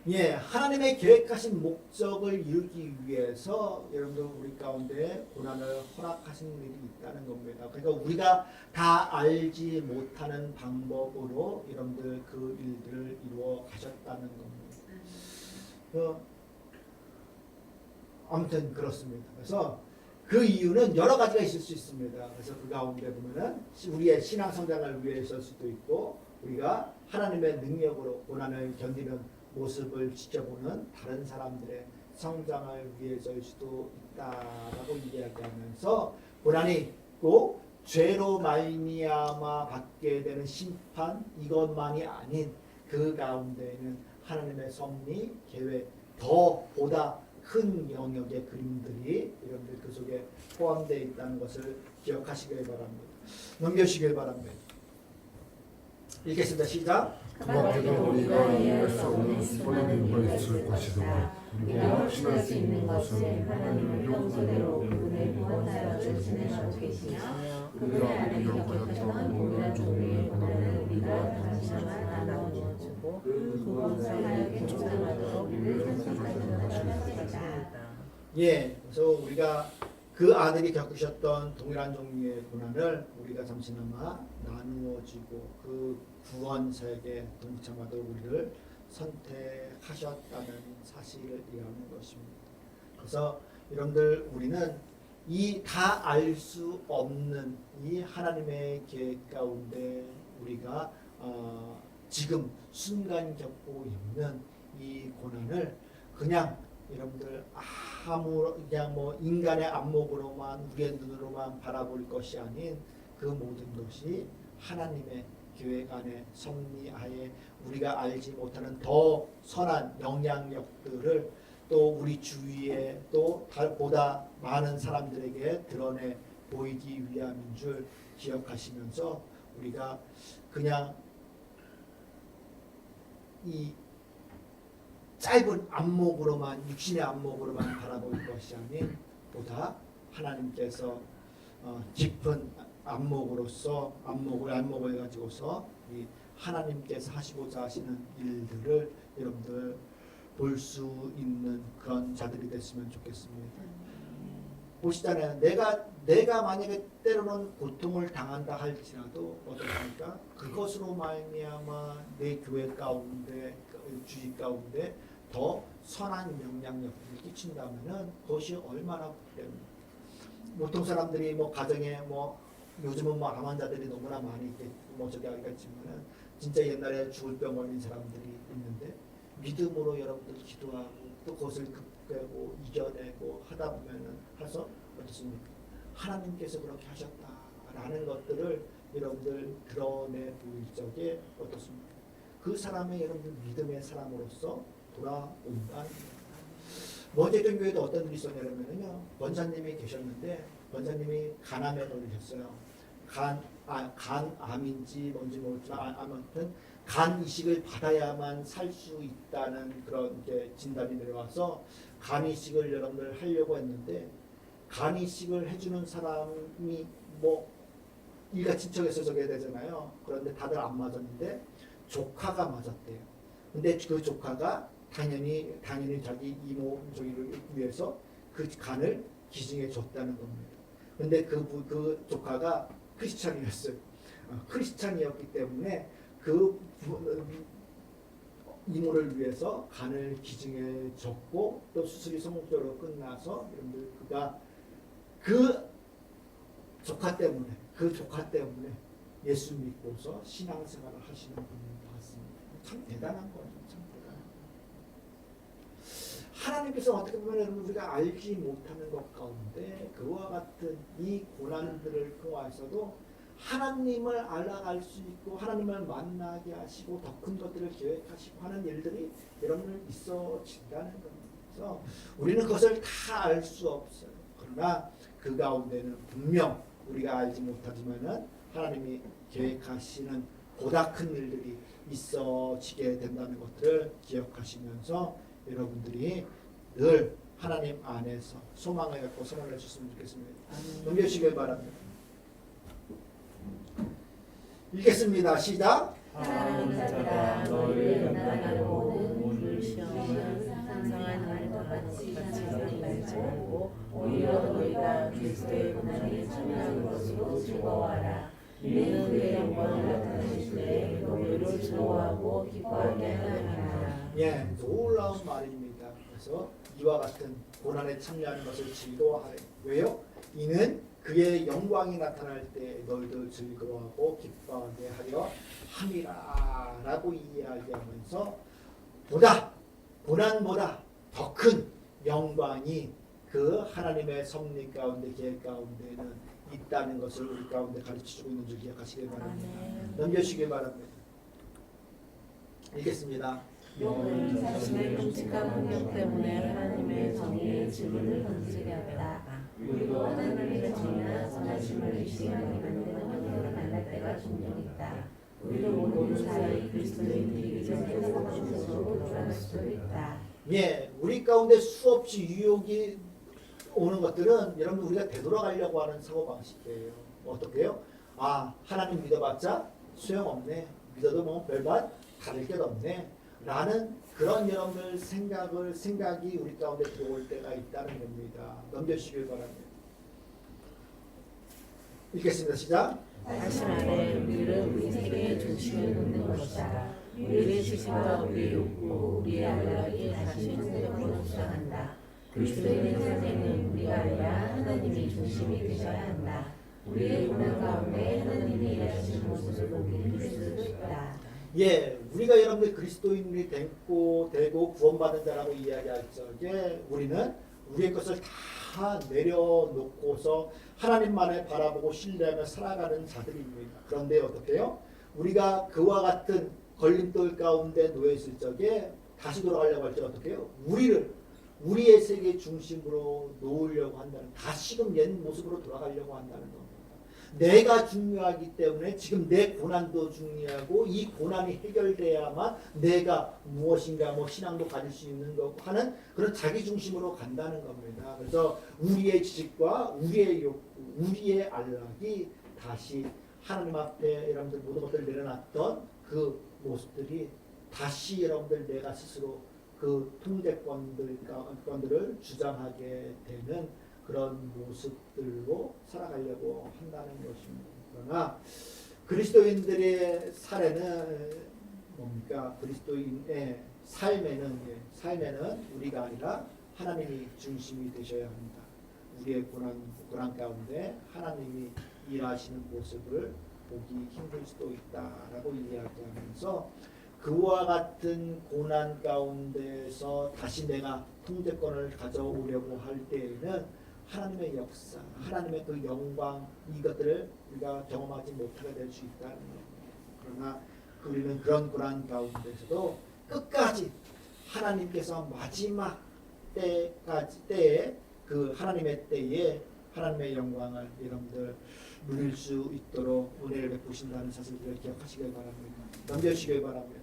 예, 하나님의 계획하신 목적을 이루기 위해서 여러분들 우리 가운데 고난을 허락하신 일이 있다는 겁니다. 그러니까 우리가 다 알지 못하는 방법으로 여러분들 그 일들을 이루어 가셨다는 겁니다. 아무튼 그렇습니다. 그래서 그 이유는 여러 가지가 있을 수 있습니다. 그래서 그 가운데 보면은 우리의 신앙 성장을 위해서일 수도 있고 우리가 하나님의 능력으로 고난을 견디는 모습을 지켜보는 다른 사람들의 성장을 위해서일 수도 있다라고 이야기하면서 고난이 꼭 죄로 말미암아 받게 되는 심판 이것만이 아닌 그 가운데에는 하나님의 섭리 계획 더 보다 큰 영역의 그림들이 여러분들 그 속에 포함되어 있다는 것을 기억하시길 바랍니다. 넘겨주시길 바랍니다. 읽겠습니다. 시작. 그 밖에도 우리가 이해할 수 없는 수많은 이유가 있을 것이다. 우리가 확신할 수 있는 것은 하나님은 평소대로 그분의 구원사역을 진행하고 계시며 우리가 우리가 가졌던 동일한 종류의 고난을 우리가 당신에게 나누어 주고 그것을 하여 경청하도록 우리를 선택하신 것이다. 예, 그래서 우리가 그 아들이 겪으셨던 동일한 종류의 고난을 우리가 잠시나마 나누어지고 그 구원석에 동참하도록 우리를 선택하셨다는 사실을 이해하는 것입니다. 그래서 여러분들 우리는 이 다 알 수 없는 이 하나님의 계획 가운데 우리가 지금 순간 겪고 있는 이 고난을 그냥 여러분들 그냥 뭐 인간의 안목으로만 우리의 눈으로만 바라볼 것이 아닌 그 모든 것이 하나님의 계획 안에 섭리하에 우리가 알지 못하는 더 선한 영향력들을 또 우리 주위에 또 보다 많은 사람들에게 드러내 보이기 위함인 줄 기억하시면서 우리가 그냥 이 짧은 안목으로만 육신의 안목으로만 바라볼 것이 아닌 보다 하나님께서 깊은 안목을 가지고서 이 하나님께서 하시고자 하시는 일들을 여러분들 볼 수 있는 그런 자들이 됐으면 좋겠습니다. 보시잖아요. 내가 만약에 때로는 고통을 당한다 할지라도 어떻습니까? 그것으로 말미암아 내 교회 가운데 주의 가운데 더 선한 영향력을 끼친다면은 그것이 얼마나 복됩니까? 보통 사람들이 뭐 가정에 뭐 요즘은 뭐 암 환자들이 너무나 많이 뭐 저기 하겠지만은 진짜 옛날에 죽을 병 걸린 사람들이 있는데 믿음으로 여러분들 기도하고 또 그것을 극복하고 이겨내고 하다 보면은 해서 어떻습니까? 하나님께서 그렇게 하셨다라는 것들을 여러분들 드러내 보일 적에 어떻습니까? 그 사람의 여러분들 믿음의 사람으로서 돌아온다는 머제동 교회도 어떤 일이 있었냐면요, 원사님이 계셨는데 원사님이 간암에 걸리셨어요. 간암인지 뭔지 모르지만 아무튼 간 이식을 받아야만 살 수 있다는 그런 진단이 내려와서 간 이식을 여러분들 하려고 했는데 간 이식을 해주는 사람이 뭐 일가 친척에서 저게 해야 되잖아요. 그런데 다들 안 맞았는데 조카가 맞았대요. 근데 그 조카가 당연히 자기 이모 저기를 위해서 그 간을 기증해 줬다는 겁니다. 근데 그 조카가 크리스찬이었어요. 크리스찬이었기 때문에 그 이모를 위해서 간을 기증해 줬고 또 수술이 성공적으로 끝나서 여러분들 그가 그 조카 때문에 예수 믿고서 신앙생활을 하시는 분인 것 같습니다. 참 대단한 거죠. 참 대단한 거. 하나님께서 어떻게 보면 우리가 알지 못하는 것 가운데 그와 같은 이 고난들을 통해서도 하나님을 알아갈 수 있고 하나님을 만나게 하시고 더 큰 것들을 계획하시고 하는 일들이 여러분들 있어진다는 겁니다. 그래서 우리는 그것을 다 알 수 없어요. 그러나 그 가운데는 분명 우리가 알지 못하지만은 하나님이 계획하시는 보다 큰 일들이 있어지게 된다는 것들을 기억하시면서 여러분들이 늘 하나님 안에서 소망을 갖고 살아내 주셨으면 좋겠습니다. 넘겨주시길 바랍니다. 읽겠습니다. 시작. 사랑하는 자들아 너희를 연단하는 모든 시험은 상상한 일과 같이 생각하지 말고 오히려 너희가 그리스도의 고난에 참여하는 것으로 즐거워하라. 이는 그의 영광을 나타내실 때 너희를 즐거워하고 기뻐하게 하느니라. 예, 놀라운 말입니다. 그래서 이와 같은 고난에 참여하는 것을 즐거워하래. 왜요? 이는 그의 영광이 나타날 때 너희들 즐거워하고 기뻐하게 하려 함이라 라고 이야기하면서 고난보다 더 큰 영광이 그 하나님의 섭리 가운데 계획 가운데는 있다는 것을 우리 가운데 가르쳐주고 있는 줄 기억하시길 바랍니다. 넘겨주시길 바랍니다. 읽겠습니다. 욥은 자신의 끔찍한 환경 때문에 하나님의 정의의 질문을 던지게 하였다. 우리도 하나님의 정의나 선하심을 의심하게 만드는 환경을 만날 때가 종종 있다. 우리도 모르는 사이 그리스도인들이 이전에 살았던 것으로 돌아갈 수도 있다. 예, 우리 가운데 수없이 유혹이 오는 것들은 여러분 우리가 되돌아가려고 하는 사고방식이에요. 어떻게 해요? 아, 하나님 믿어봤자 소용없네. 믿어도 뭐 별반 다를 게 없네. 라는 그런 여러분들 생각이 우리 가운데 들어올 때가 있다는 겁니다. 넘겨주시길 바랍니다. 읽겠습니다. 시작. 다시 말해 우리를 우리 세계의 중심에 놓는 것이다. 우리의 지식과 우리의 욕구, 우리의 안락이 다시 충격으로 주장한다. 그리스도인의 삶에는 우리가 아니라 하나님이 중심이 되셔야 한다. 우리의 고난 가운데 하나님이 일하시는 모습을 보기 힘들 수도 있다. 예, 우리가 여러분들 그리스도인이 되고 구원받은 자라고 이야기하죠. 예, 우리는 우리의 것을 다 내려놓고서 하나님만을 바라보고 신뢰하며 살아가는 자들입니다. 그런데 어떻게 해요? 우리가 그와 같은 걸림돌 가운데 놓여있을 적에 다시 돌아가려고 할 때 어떻게 해요? 우리의 세계 중심으로 놓으려고 한다는, 다시금 옛 모습으로 돌아가려고 한다는 겁니다. 내가 중요하기 때문에 지금 내 고난도 중요하고 이 고난이 해결돼야만 내가 무엇인가 뭐 신앙도 가질 수 있는 거고 하는 그런 자기 중심으로 간다는 겁니다. 그래서 우리의 지식과 우리의 욕구, 우리의 안락이 다시 하나님 앞에 여러분들 모든 것들을 내려놨던 그 모습들이 다시 여러분들 내가 스스로 그 통제권들을 주장하게 되는 그런 모습들로 살아가려고 한다는 것입니다. 그러나 그리스도인들의 사례는 뭡니까? 그리스도인의 삶에는 우리가 아니라 하나님이 중심이 되셔야 합니다. 우리의 고난 가운데 하나님이 일하시는 모습을 보기 힘들 수도 있다라고 이야기하면서 그와 같은 고난 가운데서 다시 내가 통제권을 가져오려고 할 때에는 하나님의 역사, 하나님의 그 영광, 이것들을 우리가 경험하지 못하게 될 수 있다는 겁니다. 그러나 우리는 그런 고난 가운데서도 끝까지 하나님께서 마지막 때에 그 하나님의 때에 하나님의 영광을 여러분들 누릴 수 있도록 은혜를 베푸신다는 사실을 기억하시길 바랍니다. 넘겨주시길 바랍니다.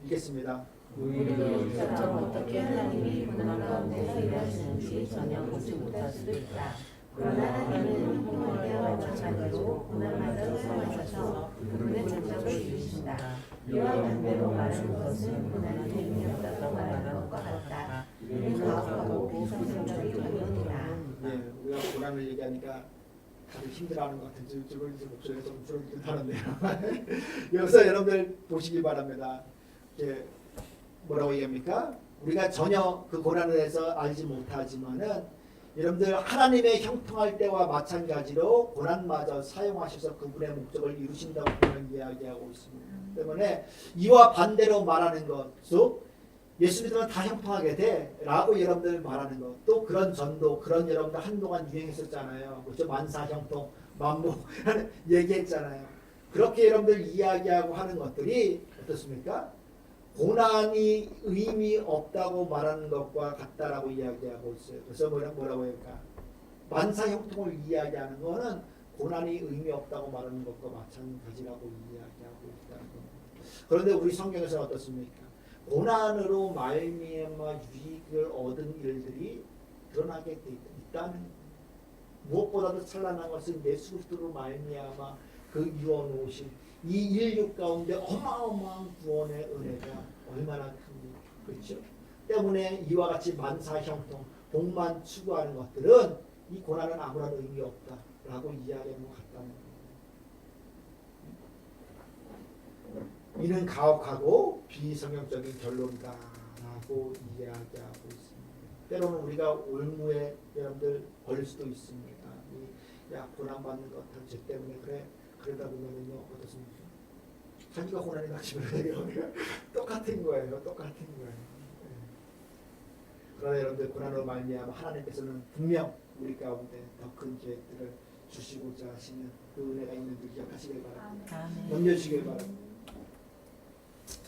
읽겠습니다. 우리처럼 어떻게 하나님이 고난 가운데서 일하시는지 전혀 보지 못할 수도 있다. 그러나 하나님은 형통할 때와 마찬가지로 고난마다 사용하셔서 그분의 장작을 이루신다. 이와 반대로 말하는 것은 고난이 의미없다고 말하는 것과 같다. 이는 가혹하고 비상생각이 당연이다. 네, 우리가 고난을 얘기하니까 다들 힘들어하는 것 같은지 목소리가 좀 줄어들긴 하는데요. 여기서 여러분들 보시기 바랍니다. 뭐라고 얘기합니까? 우리가 전혀 그 고난에 대해서 알지 못하지만은 여러분들 하나님의 형통할 때와 마찬가지로 고난마저 사용하셔서 그분의 목적을 이루신다고 그는 이야기하고 있습니다. 때문에 이와 반대로 말하는 것도 예수 믿으면 다 형통하게 돼 라고 여러분들 말하는 것, 또 그런 전도, 그런 여러분들 한동안 유행했었잖아요. 그렇죠? 만사 형통, 만무 얘기했잖아요. 그렇게 여러분들 이야기하고 하는 것들이 어떻습니까? 고난이 의미 없다고 말하는 것과 같다라고 이야기하고 있어요. 그래서 뭐라고 할까? 만사 형통을 이야기하는 것은 고난이 의미 없다고 말하는 것과 마찬가지라고 이야기하고 있다는 겁니다. 그런데 우리 성경에서는 어떻습니까? 고난으로 말미암아 유익을 얻은 일들이 드러나게 돼 있다는, 무엇보다도 찬란한 것은 예수 그리스도로 말미암아 그 이루어놓으신 이 인류 가운데 어마어마한 구원의 은혜가 얼마나 큽니까? 그렇죠? 때문에 이와 같이 만사 형통, 복만 추구하는 것들은 이 고난은 아무런 의미 없다라고 이야기하는 것 같다는 겁니다. 이는 가혹하고 비성경적인 결론이다라고 이야기하고 있습니다. 때로는 우리가 올무에 여러분들 걸릴 수도 있습니다. 야, 고난받는 것 제 때문에 그래. 그러다 보면은요, 어떻습니까? 자기가 고난이 닥치면 똑같은 거예요. 똑같은 거예요. 네. 그러나 여러분들 고난으로 말미암아 하나님께서는 분명 우리 가운데 더 큰 계획들을 주시고자 하시는 그 은혜가 있는 줄 기억하시길 바랍니다. 넘겨주시길 바랍니다.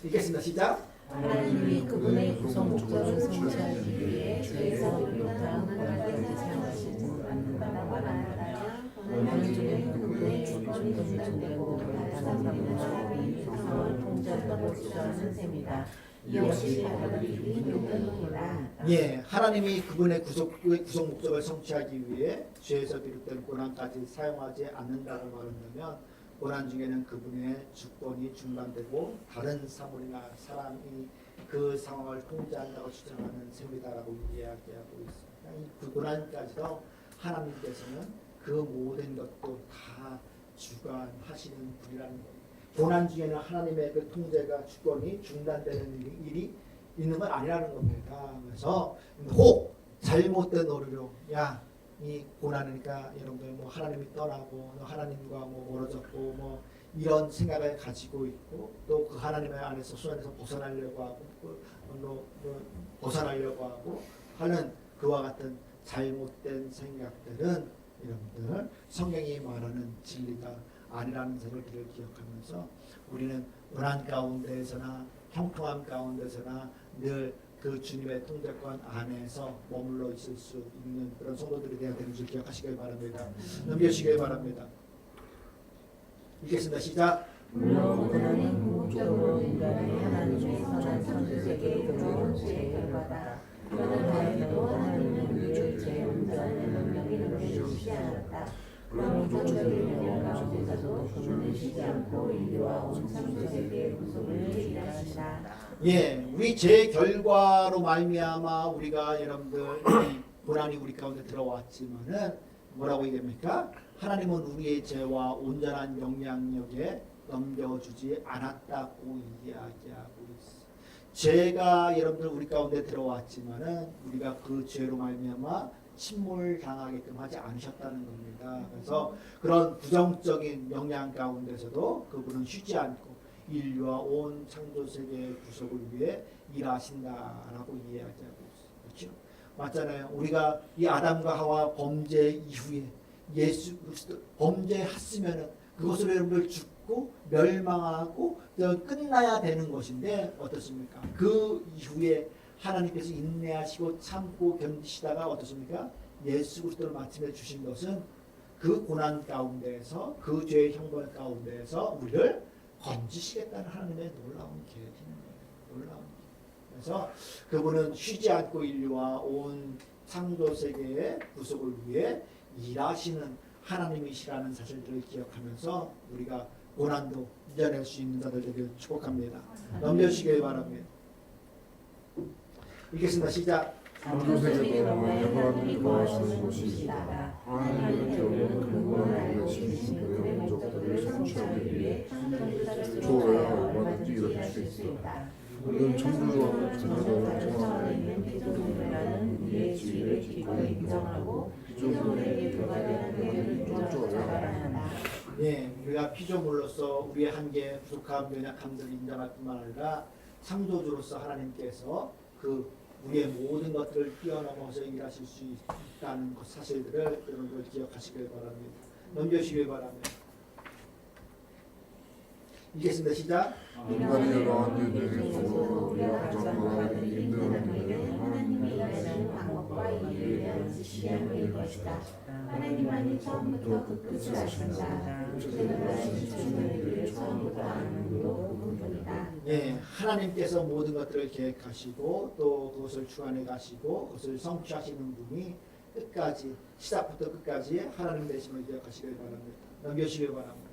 읽겠습니다. 시작. 하나님이 그분의 구성 목적을 성취하기 위해 죄에서 우리로부터 고난을 사용하시지 않는다고 말한다며 고난 중에 그분의 주권이 동반되고 다른 사람의 상황을 통제하도록 주장하는 셈이다. 이 없이 받아들이기 힘들다. 예, 하나님이 그분의 구속 목적을 성취하기 위해 죄에서 비롯된 고난까지 사용하지 않는다고 말한다면 고난 중에는 그분의 주권이 중단되고 다른 사물이나 사람이 그 상황을 통제한다고 주장하는 셈이다라고 이야기하고 있습니다. 이 고난까지도 하나님께서는 그 모든 것도 다 주관하시는 분이라는 겁니다. 고난 중에는 하나님의 그 통제가 주권이 중단되는 일이 있는 건 아니라는 겁니다. 그래서 혹 잘못된 오류로 이 고난이니까 여러분들 뭐 하나님이 떠나고 하나님과 뭐 멀어졌고 뭐 이런 생각을 가지고 있고 또 그 하나님의 안에서 수원에서 벗어나려고 하고 벗어나려고 하고 하는 그와 같은 잘못된 생각들은 여러분들 성경이 말하는 진리가 아니라는 사실을 기억하면서 우리는 고난 가운데서나 형통함 가운데서나 늘 그 주님의 통제권 안에서 머물러 있을 수 있는 그런 성도들이 되어야 되는 줄 기억하시길 바랍니다. 넘겨주시길 바랍니다. 읽겠습니다. 시작. 물론 고난은 궁극적으로 인간의 하나님의 선한 창조세계에 들어온 죄의 결과다. 그러나 다행히도 하나님은 우리를 죄의 운전의 능력이 넘겨주시지 않았다. 그런 우정적인 영역 가운데서도 그분은 쉬지 않고 인류와 온 창조세계의 구속을 일하시다. 예, 우리 죄 결과로 말미암아 우리가 여러분들 이 고난이 우리 가운데 들어왔지만은 뭐라고 얘기합니까? 하나님은 우리의 죄와 온전한 영향력에 넘겨주지 않았다고 이야기하고 있어요. 죄가 여러분들 우리 가운데 들어왔지만은 우리가 그 죄로 말미암아 침몰당하게끔 하지 않으셨다는 겁니다. 그래서 그런 부정적인 영향 가운데서도 그분은 쉬지 않고 인류와 온 창조 세계의 구속을 위해 일하신다라고 이야기하고 있어요. 그렇죠? 맞잖아요. 우리가 이 아담과 하와 범죄 이후에 예수 그리스도 범죄했으면은 그것으로 여러분들 죽고 멸망하고 끝나야 되는 것인데 어떻습니까? 그 이후에 하나님께서 인내하시고 참고 견디시다가 어떻습니까? 예수 그리스도를 마침내 주신 것은 그 고난 가운데에서 그 죄의 형벌 가운데에서 우리를 건지시겠다는 하나님의 놀라운 계획인 거예요. 놀라운 계획. 그래서 그분은 쉬지 않고 인류와 온 창조 세계의 구속을 위해 일하시는 하나님이시라는 사실들을 기억하면서 우리가 고난도 이겨낼 수 있는 자들 되길 축복합니다. 넘겨주시길 바랍니다. 읽겠습니다. 시작. 창조세계에 하나님이 거하시는 곳이다. 하나님의 결국은 근본을 알고 계신 그분의 목적들을 성취하기 위해 창조주를 스스로야 얼마든지 일하실 수 있다. 우리는 창조주와는 다른 차원에 있는 피조물이라는 우리의 지위를 기꺼이 인정하고 피조물에게 불과되는 그들을 인정하여야 한다. 예, 우리가 피조물로서 우리의 한계, 부족함, 연약함들을 인정할 뿐만 아니라 창조주로서 하나님께서 그 우리의 모든 것들을 뛰어넘어서 일하실 수 있다는 것 사실들을 여러분들 기억하시길 바랍니다. 넘겨주시길 바랍니다. 읽겠습니다. 시작. 인간의 여러한 일들에서 우리가 가장 받아들이기 힘든 일은 하나님의 일하시는 방법과 이유에 대한 지시함일 것이다. 하나님만이 처음부터 그 끝을 아신다. 그는 다시 주시는 일을 처음부터 아는 분도 그분뿐이다. 예, 하나님께서 모든 것들을 계획하시고 또 그것을 주관해 가시고 그것을 성취하시는 분이 끝까지 시작부터 끝까지 하나님 되심을 기억하시길 바랍니다. 넘겨주시길 바랍니다.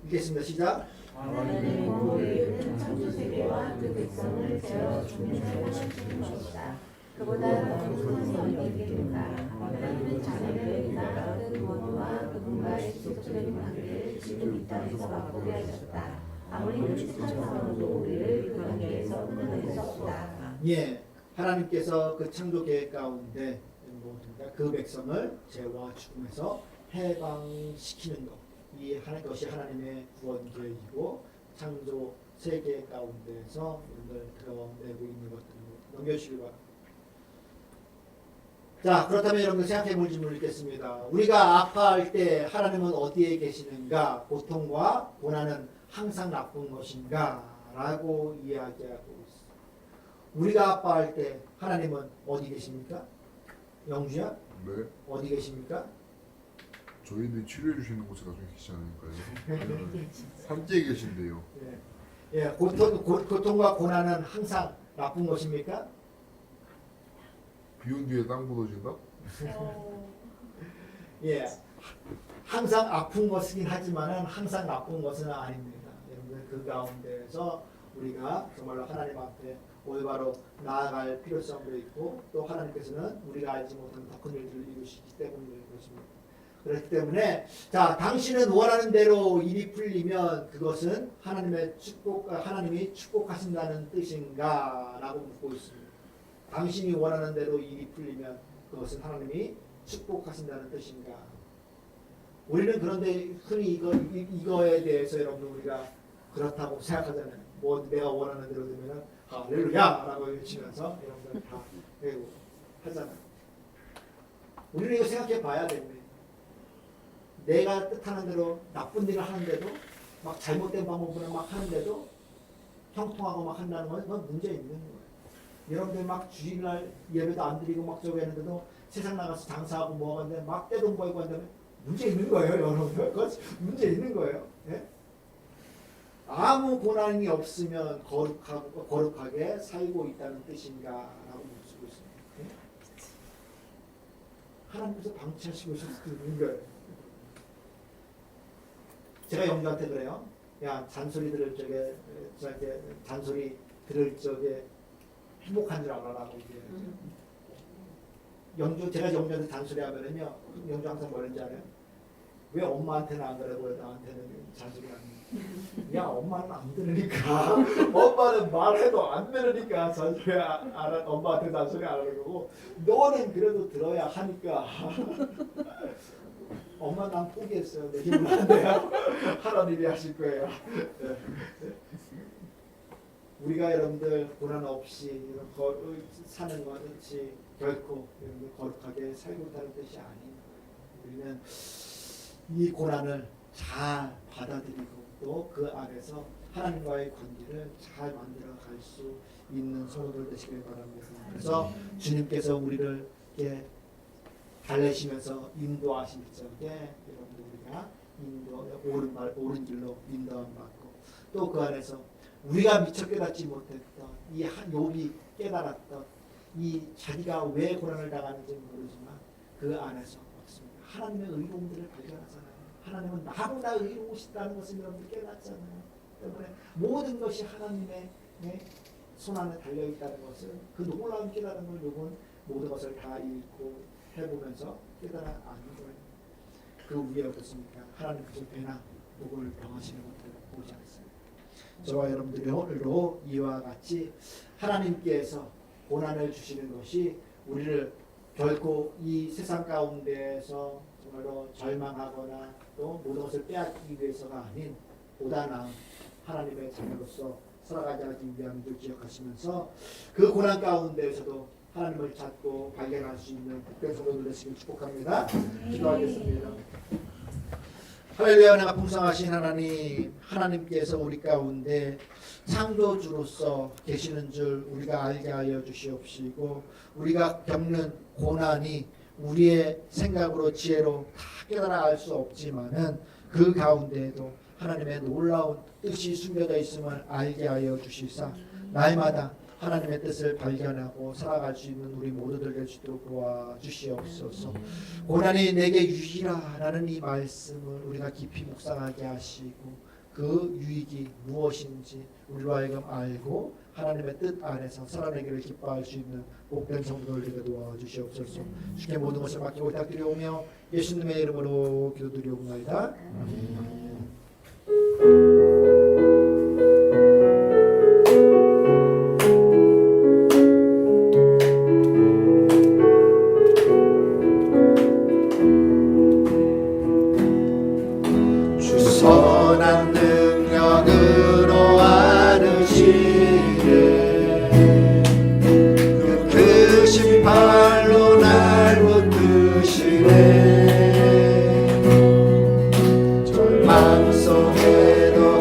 읽겠습니다. 시작. 하나님의 공의는 창조세계와 그 백성을 세워 주님을 하시는 것이다. 그보다 더 큰 것이 어디 있겠는가. 하나님은 자녀를 낳아 그 부모와 그분과의 지속적인 관계를 지금 이 땅에서 맛보게 하셨다. 아무리 그렇지 찬성도 우리를 그 관계에서 끊어낼 수 없다. 예, 하나님께서 그 창조 계획 가운데 그 백성을 죄와 죽음에서 해방시키는 것, 이 것이 하나님의 구원 계획이고 창조 세계 가운데서 여러분들 드러내고 있는 것들입니다. 넘겨주시기 바랍니다. 자, 그렇다면 여러분들 생각해 볼 질문을 읽겠습니다. 우리가 아파할 때 하나님은 어디에 계시는가? 고통과 고난은 항상 나쁜 것인가? 라고 이야기하고 있습니다. 우리가 아파할 때 하나님은 어디 계십니까? 영주야? 네, 어디 계십니까? 저희들 치료해 주시는 곳에 나중에 계시지 않을까요? 함께 계신데요. 네. 예, 고통과 고난은 항상 나쁜 것입니까? 비온 뒤에 땅 무너진다? 예, 항상 아픈 것이긴 하지만은 항상 나쁜 것은 아닙니다. 여러분들 그 가운데서 우리가 정말로 하나님 앞에 올바로 나아갈 필요성도 있고 또 하나님께서는 우리가 알지 못하는 더 큰 일들을 이루시기 때문인 것입니다. 그렇기 때문에 자, 당신은 원하는 대로 일이 풀리면 그것은 하나님의 하나님이 축복하신다는 뜻인가라고 묻고 있습니다. 당신이 원하는 대로 일이 풀리면 그것은 하나님이 축복하신다는 뜻인가? 우리는 그런데 흔히 이거에 대해서 여러분 우리가 그렇다고 생각하잖아요. 뭐 내가 원하는 대로 되면은 할렐루야라고 외치면서 여러분들 다 외우고 하잖아요. 우리는 이거 생각해 봐야 됩니다. 내가 뜻하는 대로 나쁜 일을 하는데도 막 잘못된 방법으로 막 하는데도 형통하고 막 한다는 건 그건 문제 있는 거예요. 여러분들 막 주일날 예배도 안 드리고 막 저기 했는데도 세상 나가서 장사하고 뭐 하는데 막 떼돈 벌고 한다면 문제 있는 거예요, 여러분들. 그건 문제 있는 거예요. 예? 아무 고난이 없으면 거룩하게 살고 있다는 뜻인가라고 묻고 있습니다. 예? 하나님께서 방치하시고 있을 수도 있는 거예요. 제가 영주한테 그래요. 야, 잔소리 들을 적에 저게 잔소리 들을 적에 행복한 줄 알아라고 이제. 제가 영주한테 잔소리 하면은요, 영주 항상 뭐랬는지 알아요? 왜 엄마한테는 안 그러고 나한테는 잔소리 안 해? 야, 엄마는 안 들으니까. 엄마는 말해도 안 들으니까 잔소리 엄마한테 잔소리 안 하는 거고, 너는 그래도 들어야 하니까. 엄마 난 포기했어요. 내 힘으로 안 돼요. 하나님이 하실 거예요. 우리가 여러분들 고난 없이 사는 것이 결코 여러분들 거룩하게 살고 있다는 뜻이 아닌 거예요. 우리는 이 고난을 잘 받아들이고 또 그 안에서 하나님과의 관계를 잘 만들어 갈 수 있는 성도들 되시길 바랍니다. 그래서 주님께서 우리를 이렇게 달래시면서 인도하실 적에 여러분들 우리가 옳은 길로 인도함 받고 또 그 안에서 우리가 미처 깨닫지 못했던 이 욥이 깨달았던 이 자기가 왜 고난을 당하는지 모르지만 그 안에서 하나님의 의로움들을 발견하잖아요. 하나님은 나보다 의로우시다는 것을 여러분들 깨닫잖아요. 때문에 모든 것이 하나님의 손 안에 달려있다는 것을 그 놀라운 깨달음을 욥은 모든 것을 다 읽고 해보면서 깨달아 아는 거예요. 그 위에 어떻습니까? 하나님께서 배나 목을 병하시는 것들을 보지 않습니다. 저와 여러분들이 오늘도 이와 같이 하나님께서 고난을 주시는 것이 우리를 결코 이 세상 가운데에서 정말로 절망하거나 또 모든 것을 빼앗기기 위해서가 아닌 보다 나은 하나님의 자녀로서 살아가기 위함을 기억하시면서 그 고난 가운데에서도 하나님을 찾고 발견할 수 있는 특별 성도들 되시길 축복합니다. 기도하겠습니다. 할렐루야. 은혜가 풍성하신 하나님께서 우리 가운데 창조주로서 계시는 줄 우리가 알게 하여 주시옵시고 우리가 겪는 고난이 우리의 생각으로 지혜로 다 깨달아 알 수 없지만은 그 가운데에도 하나님의 놀라운 뜻이 숨겨져 있음을 알게 하여 주시사 날마다 하나님의 뜻을 발견하고 살아갈 수 있는 우리 모두들 될 수 있도록 도와주시옵소서. 고난이 내게 유익이라는 이 말씀을 우리가 깊이 묵상하게 하시고 그 유익이 무엇인지 우리로 하여금 알고 하나님의 뜻 안에서 살아내기를 기뻐할 수 있는 복된 성도들 되게 도와주시옵소서. 주께 모든 것을 맡기고 부탁드리오며 예수님의 이름으로 기도드리옵나이다. 선한 능력으로 안으시네 그 크신 팔로 날 붙드시네 절망 속에도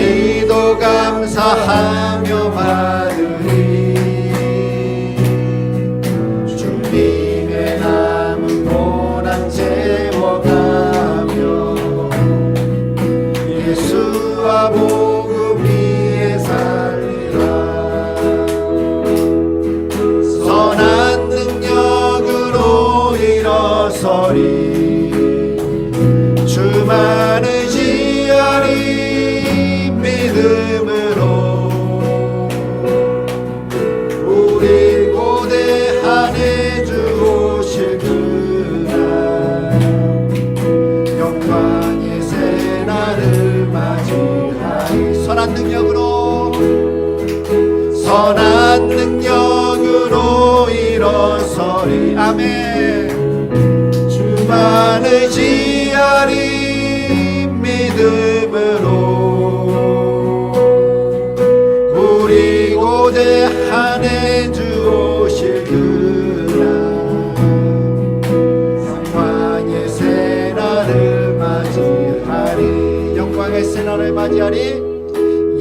우리도 감사하며 받으리. 주님의 남은 고난 채워가며 예수와 복음 위에 살리라. 선한 능력으로 일어서리. 주만 의지하리. 믿음으로 우리 고대하네 주 오실 그날 영광의 새날을 맞이하리. 선한 능력으로 일어서리. 아멘. 주만 의지하리. 믿음으로 우리 고대하네 주 오실 그날 영광의 새날을 맞이하리. 영광의 새날을 맞이하리.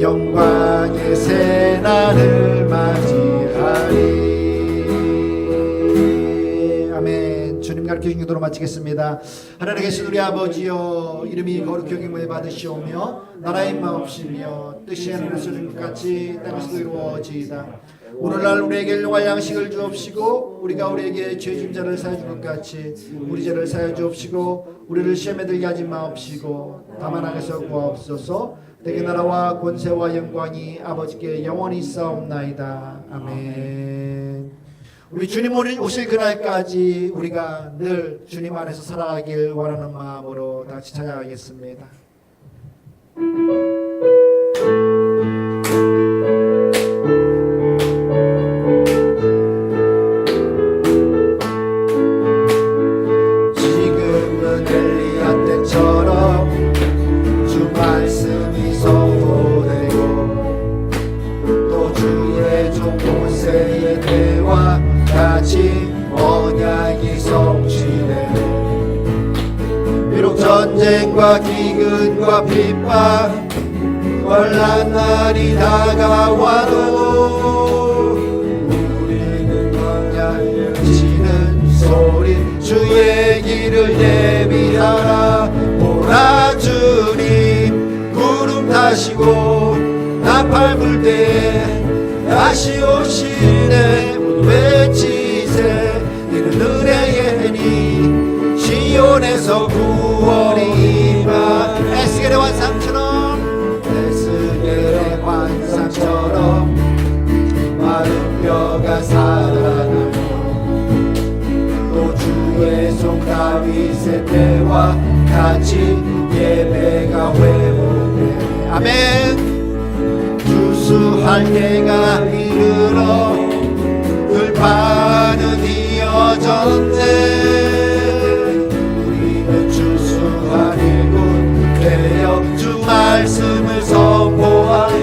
영광의 새날을 맞이하리. 아멘. 주님 가르쳐주신 기도로 마치겠습니다. 하늘에 계신 우리 아버지여, 이름이 거룩히 여김을 받으시오며 나라의 마옵시며 뜻이 하늘에서 준 것 같이 땅에서도 이루어지이다. 오늘날 우리에게 일용할 양식을 주옵시고 우리가 우리에게 죄진 자를 사여 준 것 같이 우리 죄를 사여 주옵시고 우리를 시험에 들게 하지 마옵시고 다만 악에서 구하옵소서. 대개 나라와 권세와 영광이 아버지께 영원히 있사옵나이다. 아멘. 우리 주님 오실 그날까지 우리가 늘 주님 안에서 살아가길 원하는 마음으로 다같이 찬양하겠습니다. 지금은 엘리야 때처럼 주 말씀이 선포되고 또 주의 종 모세의 때와 같이 언약이 성취되네. 비록 전쟁과 기근과 핍박 환난 날이 다가와도 우리는 언약지는 소리 주의 길을 예비하라. 보라 주님 구름 타시고 나팔 불 때 다시 오시네. 모두 외치세. 이는 은혜의 해니 시온에서 구원이 임하. 에스겔의 환상처럼 마른 뼈가 살아나며 또 주의 종 다윗의 때와 같이 예배가 회복되네. 아멘. 주수할 때가 이르러 들판은 이어졌네. 우리는 주수할 일꾼 되어 주 말씀을 선포하리.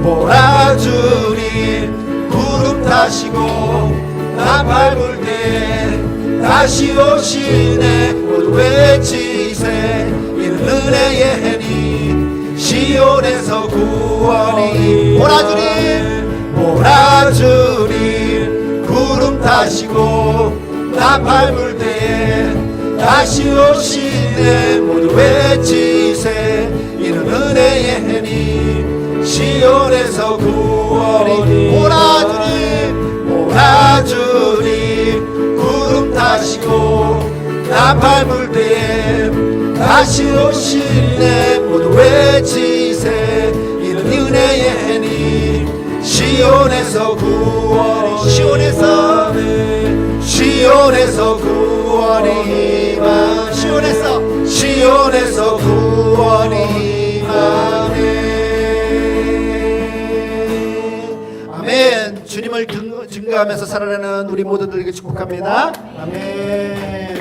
보라 주님 구름 타시고 나팔 불 때 다시 오시네. 모두 외치세. 이는 은혜의 해니 시온에서 구원이. 보라 주님 보라 주님 구름 타시고 나팔 불 때 다시 오시네. 모두 외치세. 이는 은혜의 해니 시온에서 구원이. 보라 주님 구름 타시고 나팔 불 때 다시 오시네. 모두 외치세. 이는 은혜의 해니 시온에서 구원이. 시온에서 구원이 임하. 시온에서 구원이 임하네. 아멘. 주님을 증거하면서 살아내는 우리 모두들에게 축복합니다. 아멘.